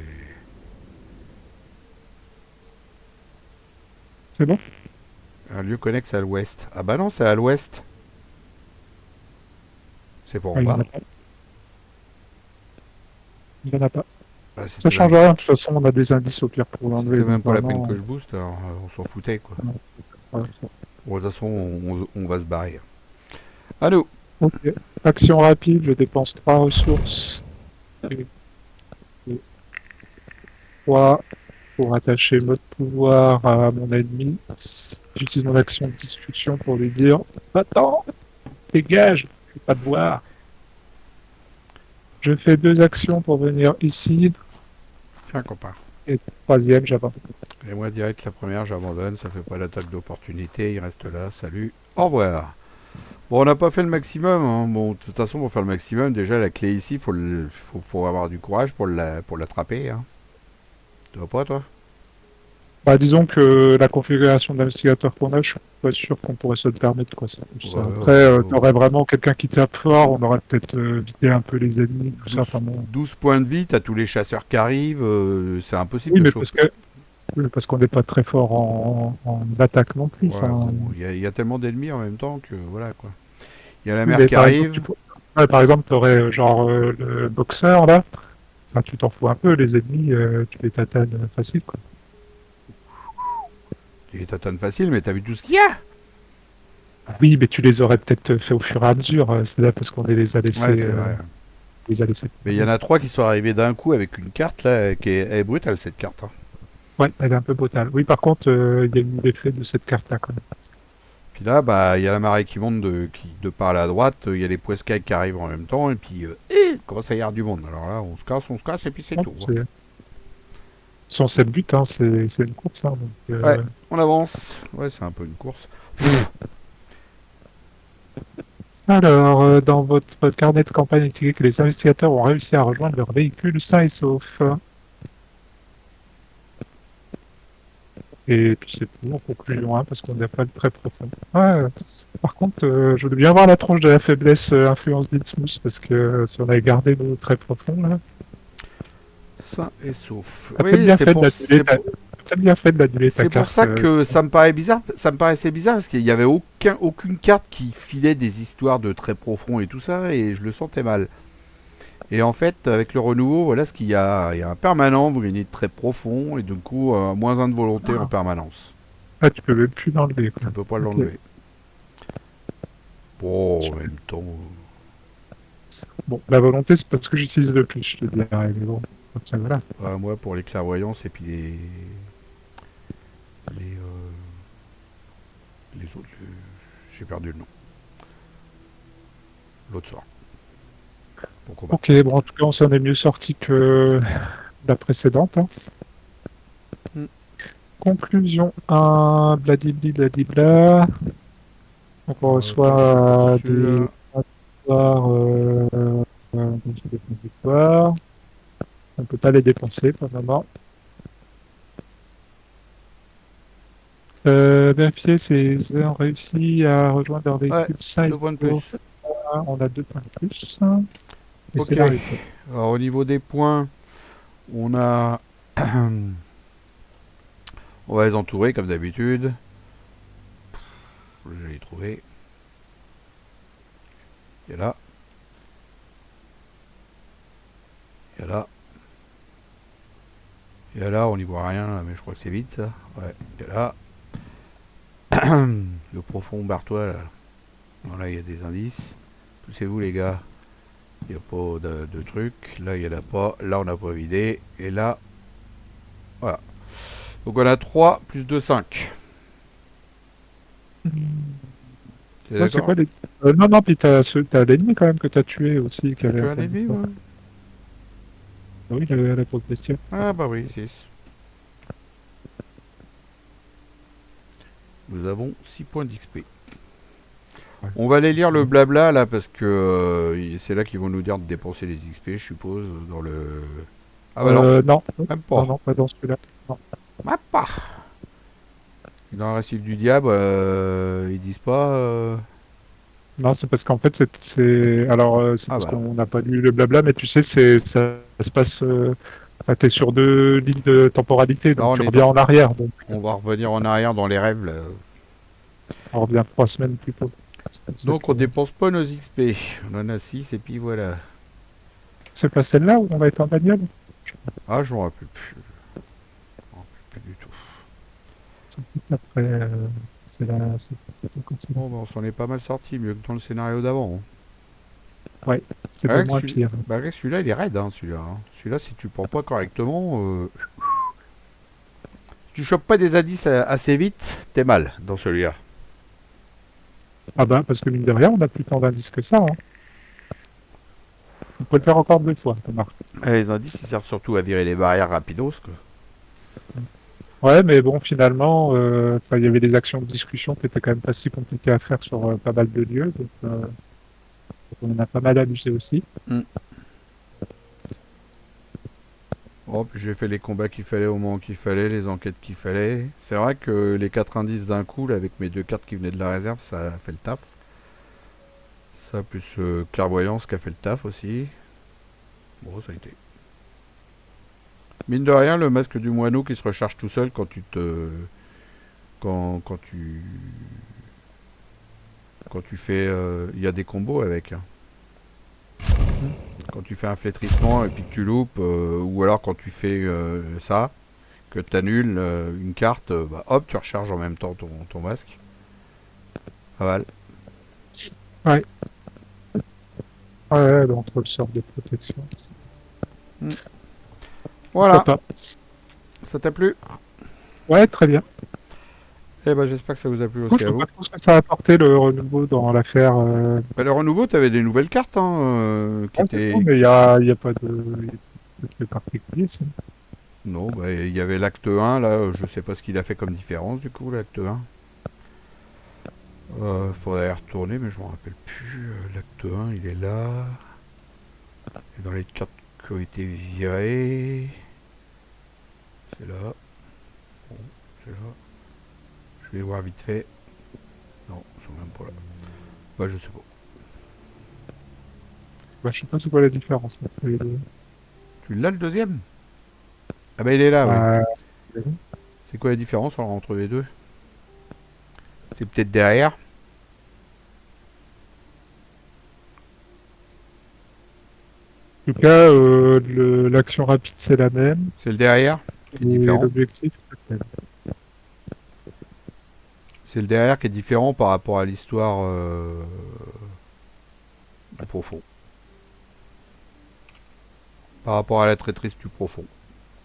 C'est bon? Un lieu connexe à l'ouest. Ah bah non, c'est à l'ouest. C'est pour Ah, en il n'y en bas. a pas. Il y en a pas. Bah, Ça change rien, de toute façon, on a des indices au pire pour l'enlever, c'était même donc pas la peine que vraiment. je booste, alors on s'en foutait quoi. Non, voilà, Bon, de toute façon, on va se barrer. À nous. ok. Action rapide, je dépense 3 ressources. Et 3 pour attacher mode pouvoir à mon ennemi. J'utilise mon action de discussion pour lui dire attends, dégage, je vais pas te voir. Je fais 2 actions pour venir ici. Tiens, copain. Et troisième, j'abandonne. Et moi, direct, la première, j'abandonne. Ça fait pas l'attaque d'opportunité. Il reste là. Salut. Au revoir. Bon, on n'a pas fait le maximum. Hein. Bon, de toute façon, pour faire le maximum, déjà, la clé ici, faut avoir du courage pour l'attraper. Hein. Tu vois pas, toi? Bah, disons que la configuration d'investigateur qu'on a, je suis pas sûr qu'on pourrait se le permettre, quoi. C'est plus Ouais, ça. Après, ouais, ouais. t'aurais vraiment quelqu'un qui tape fort, on aurait peut-être vidé un peu les ennemis, tout ça. 12, Enfin, bon. 12 points de vie, t'as tous les chasseurs qui arrivent. C'est impossible Oui, de mais choper. parce que oui, parce qu'on n'est pas très fort en attaque non plus. Ouais, Enfin, bon, y a tellement d'ennemis en même temps que voilà quoi. Il y a la oui, mer mais qui par exemple, arrive. ouais, par exemple, t'aurais genre le boxeur là. Enfin, tu t'en fous un peu, les ennemis, tu les tatanes facile, quoi. Tu les tatanes facile, mais t'as vu tout ce qu'il y a. Oui, mais tu les aurais peut-être fait au fur et à mesure. C'est là parce qu'on les a Ouais, laissés, c'est vrai. les a laissés. Mais il y en a trois qui sont arrivés d'un coup avec une carte là, elle est brutale cette carte. Hein. Ouais, elle est un peu brutale. Oui, par contre, il y a eu l'effet de cette carte-là, quand même. Puis là, bah, il y a la marée qui monte de par la droite, il y a les poiscailles qui arrivent en même temps, et puis il commence à y avoir du monde. Alors là, on se casse, et puis c'est Bon, tout. Hein. c'est le but, hein, c'est une course. Hein, donc, Ouais, on avance. Ouais, c'est un peu une course. alors, dans votre carnet de campagne, indiquez que les investigateurs ont réussi à rejoindre leur véhicule sain et sauf. Et puis c'est tout en conclusion, hein, parce qu'on n'a pas de très profond. Ouais, par contre, je voulais bien voir la tronche de la faiblesse influence d'Innsmouth, parce que si on avait gardé nos très profonds, là, Sain et sauf. t'as peut-être Oui, bien fait de l'annuler, t'as peut-être bien fait de l'annuler ta c'est pour carte. ça que ça me paraît bizarre. Ça me paraissait bizarre parce qu'il n'y avait aucune carte qui filait des histoires de très profonds et tout ça, et je le sentais mal. Et en fait, avec le renouveau, voilà ce qu'il y a. Il y a un permanent, vous gagnez de très profond, et du coup, moins un de volonté en Ah, permanence. ah, tu peux même plus l'enlever, On quoi. ne peut pas Ok. l'enlever. Bon, en même temps. Bon, la volonté, c'est parce que j'utilise le plus, je te dirais, mais bon, après, voilà. Moi, pour les clairvoyances et puis les, les autres, j'ai perdu le nom. L'autre soir. Pour combattre. Ok, bon, en tout cas, on s'en est mieux sorti que la précédente, hein. Hmm. Conclusion 1, bladibli, bladibla. Donc, on reçoit des Celui-là. victoires, des points de victoire. On ne peut pas les dépenser pour le moment. Vérifier si ils ont réussi à rejoindre leur Ouais, véhicule sain et 2 points de sauf. plus. On a 2 points de plus. Et c'est Ok. la réponse. Alors, au niveau des points, on a. On va les entourer comme d'habitude. Je l'ai trouvé. Il y a là. Il y a là. Il y a là, on n'y voit rien, là, mais je crois que c'est vide ça. Ouais, il y a là. Le profond barre-toi là. Bon, là, il y a des indices. Poussez-vous les gars. Il n'y a pas de truc. Là, il n'y en a pas. Là, on n'a pas vidé. Et là, voilà. Donc on a 3 plus 2, 5. T'es Ouais, c'est d'accord? quoi les... non, non, puis t'as l'ennemi quand même que t'as tué aussi, qui T'as avait un tué un point de ennemi, victoire. ouais. Oui, il avait la grosse bestiole. Ah bah oui, 6. Nous avons 6 points d'XP. Ouais. On va aller lire le blabla là parce que c'est là qu'ils vont nous dire de dépenser les XP, je suppose, dans le. Ah bah non, Non, même non, pas. non, pas dans celui-là. Non. Même pas. Dans le récif du diable, ils disent pas. Non, c'est parce qu'en fait, alors, c'est Ah parce bah alors. qu'on n'a pas lu le blabla, mais tu sais, ça se passe. Enfin, t'es sur deux lignes de temporalité, Là, donc tu reviens en arrière. Donc, on va revenir en arrière dans les rêves. Là. on revient 3 semaines plus tôt. C'est pour ça Donc, on que- dépense pas nos XP. On en a 6 et puis voilà. C'est pas celle-là où on va être en bagnole? Ah, je m'en rappelle plus. Je m'en rappelle plus du tout. Après, c'est comme ça. Bon, bah, on s'en est pas mal sorti, mieux que dans le scénario d'avant. Hein. Ouais, c'est Ah, de ouais, moins pire. bah, ouais, celui-là, il est raide, hein, celui-là. Hein. Celui-là, si tu prends pas correctement, si tu chopes pas des indices assez vite, t'es mal dans celui-là. Ah bah, parce que mine de rien, on a plus tant d'indices que ça. Hein. On peut le faire encore 2 fois, remarque. Les indices, ils servent surtout à virer les barrières rapidos, quoi. Ouais, mais bon, finalement, enfin, il y avait des actions de discussion qui étaient quand même pas si compliquées à faire sur pas mal de lieux. Donc, on en a pas mal amusé aussi. Mm. Oh, puis j'ai fait les combats qu'il fallait au moment qu'il fallait, les enquêtes qu'il fallait. C'est vrai que les 4 indices d'un coup, là, avec mes 2 cartes qui venaient de la réserve, ça a fait le taf. Ça, plus clairvoyance qui a fait le taf aussi. Bon, ça a été. Mine de rien, le masque du moineau qui se recharge tout seul quand tu te. Quand tu fais. Il y a des combos avec. Hein. Quand tu fais un flétrissement et puis que tu loupes, ou alors quand tu fais ça, que tu annules une carte, bah, hop, tu recharges en même temps ton masque. Pas mal. Ouais, ouais, donc le sort de protection. Mm. Pourquoi Voilà, pas? ça t'a plu? Ouais, très bien. Eh ben j'espère que ça vous a plu Du coup, aussi je à vois pas vous. trop ce que ça a apporté le renouveau dans l'affaire. Bah, le renouveau, t'avais des nouvelles cartes hein, qui Ouais, c'est tout, étaient. mais il y a pas de particulier. Ça. Non, bah, il y avait l'acte 1, là, je sais pas ce qu'il a fait comme différence du coup, l'acte 1. Faudrait y retourner, mais je m'en rappelle plus. L'acte 1, il est là. Et dans les cartes qui ont été virées. C'est là. Bon, c'est là. Je vais voir vite fait. Non, ils sont même pas là. Bah, je sais pas. Bah, je sais pas c'est quoi la différence entre les deux. Tu l'as le deuxième? Ah, bah, il est là, oui. Bah, C'est quoi la différence alors, entre les deux? C'est peut-être derrière. en tout cas, l'action rapide, c'est la même. C'est le derrière qui est Et différent. l'objectif, c'est le même. C'est le derrière qui est différent par rapport à l'histoire du profond. Par rapport à la traîtrise du profond.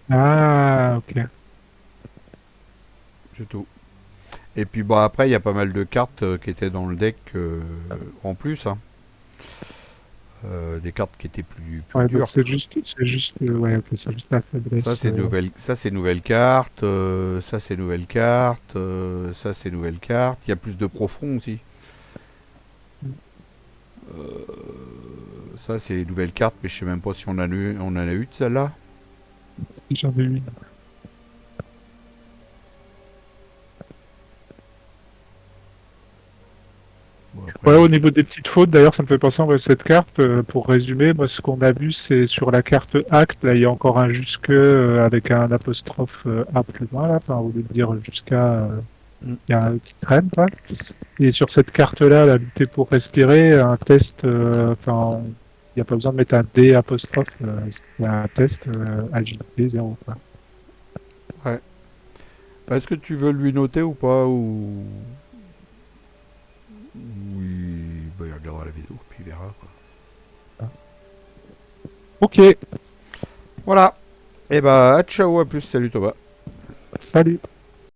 Ah, ok. C'est tout. Et puis bon après il y a pas mal de cartes qui étaient dans le deck en plus. Hein. Des cartes qui étaient plus Ouais, donc dures. ouais, ok, c'est juste la Ça faiblesse. c'est nouvelle carte. Ça c'est nouvelle carte. Ça c'est nouvelle carte. Il y a plus de profond aussi. Ça c'est nouvelle carte mais je sais même pas si on en a eu de celle-là. Si j'en ai une. Bon, après, Ouais, au niveau des petites fautes, d'ailleurs, ça me fait penser à cette carte. Pour résumer, moi, ce qu'on a vu, c'est sur la carte acte, là, il y a encore un jusque avec un apostrophe A plus loin, là, enfin, au lieu de dire jusqu'à, mm, il y a un qui traîne, quoi. Et sur cette carte-là, la lutter pour respirer, un test, enfin, il n'y a pas besoin de mettre un D apostrophe, il y a un test agilité 0, quoi. ouais. Est-ce que tu veux lui noter ou pas ou oui, bah, il regardera la vidéo puis il verra quoi. Ok, Voilà. Et bah ciao à plus, salut Thomas. salut.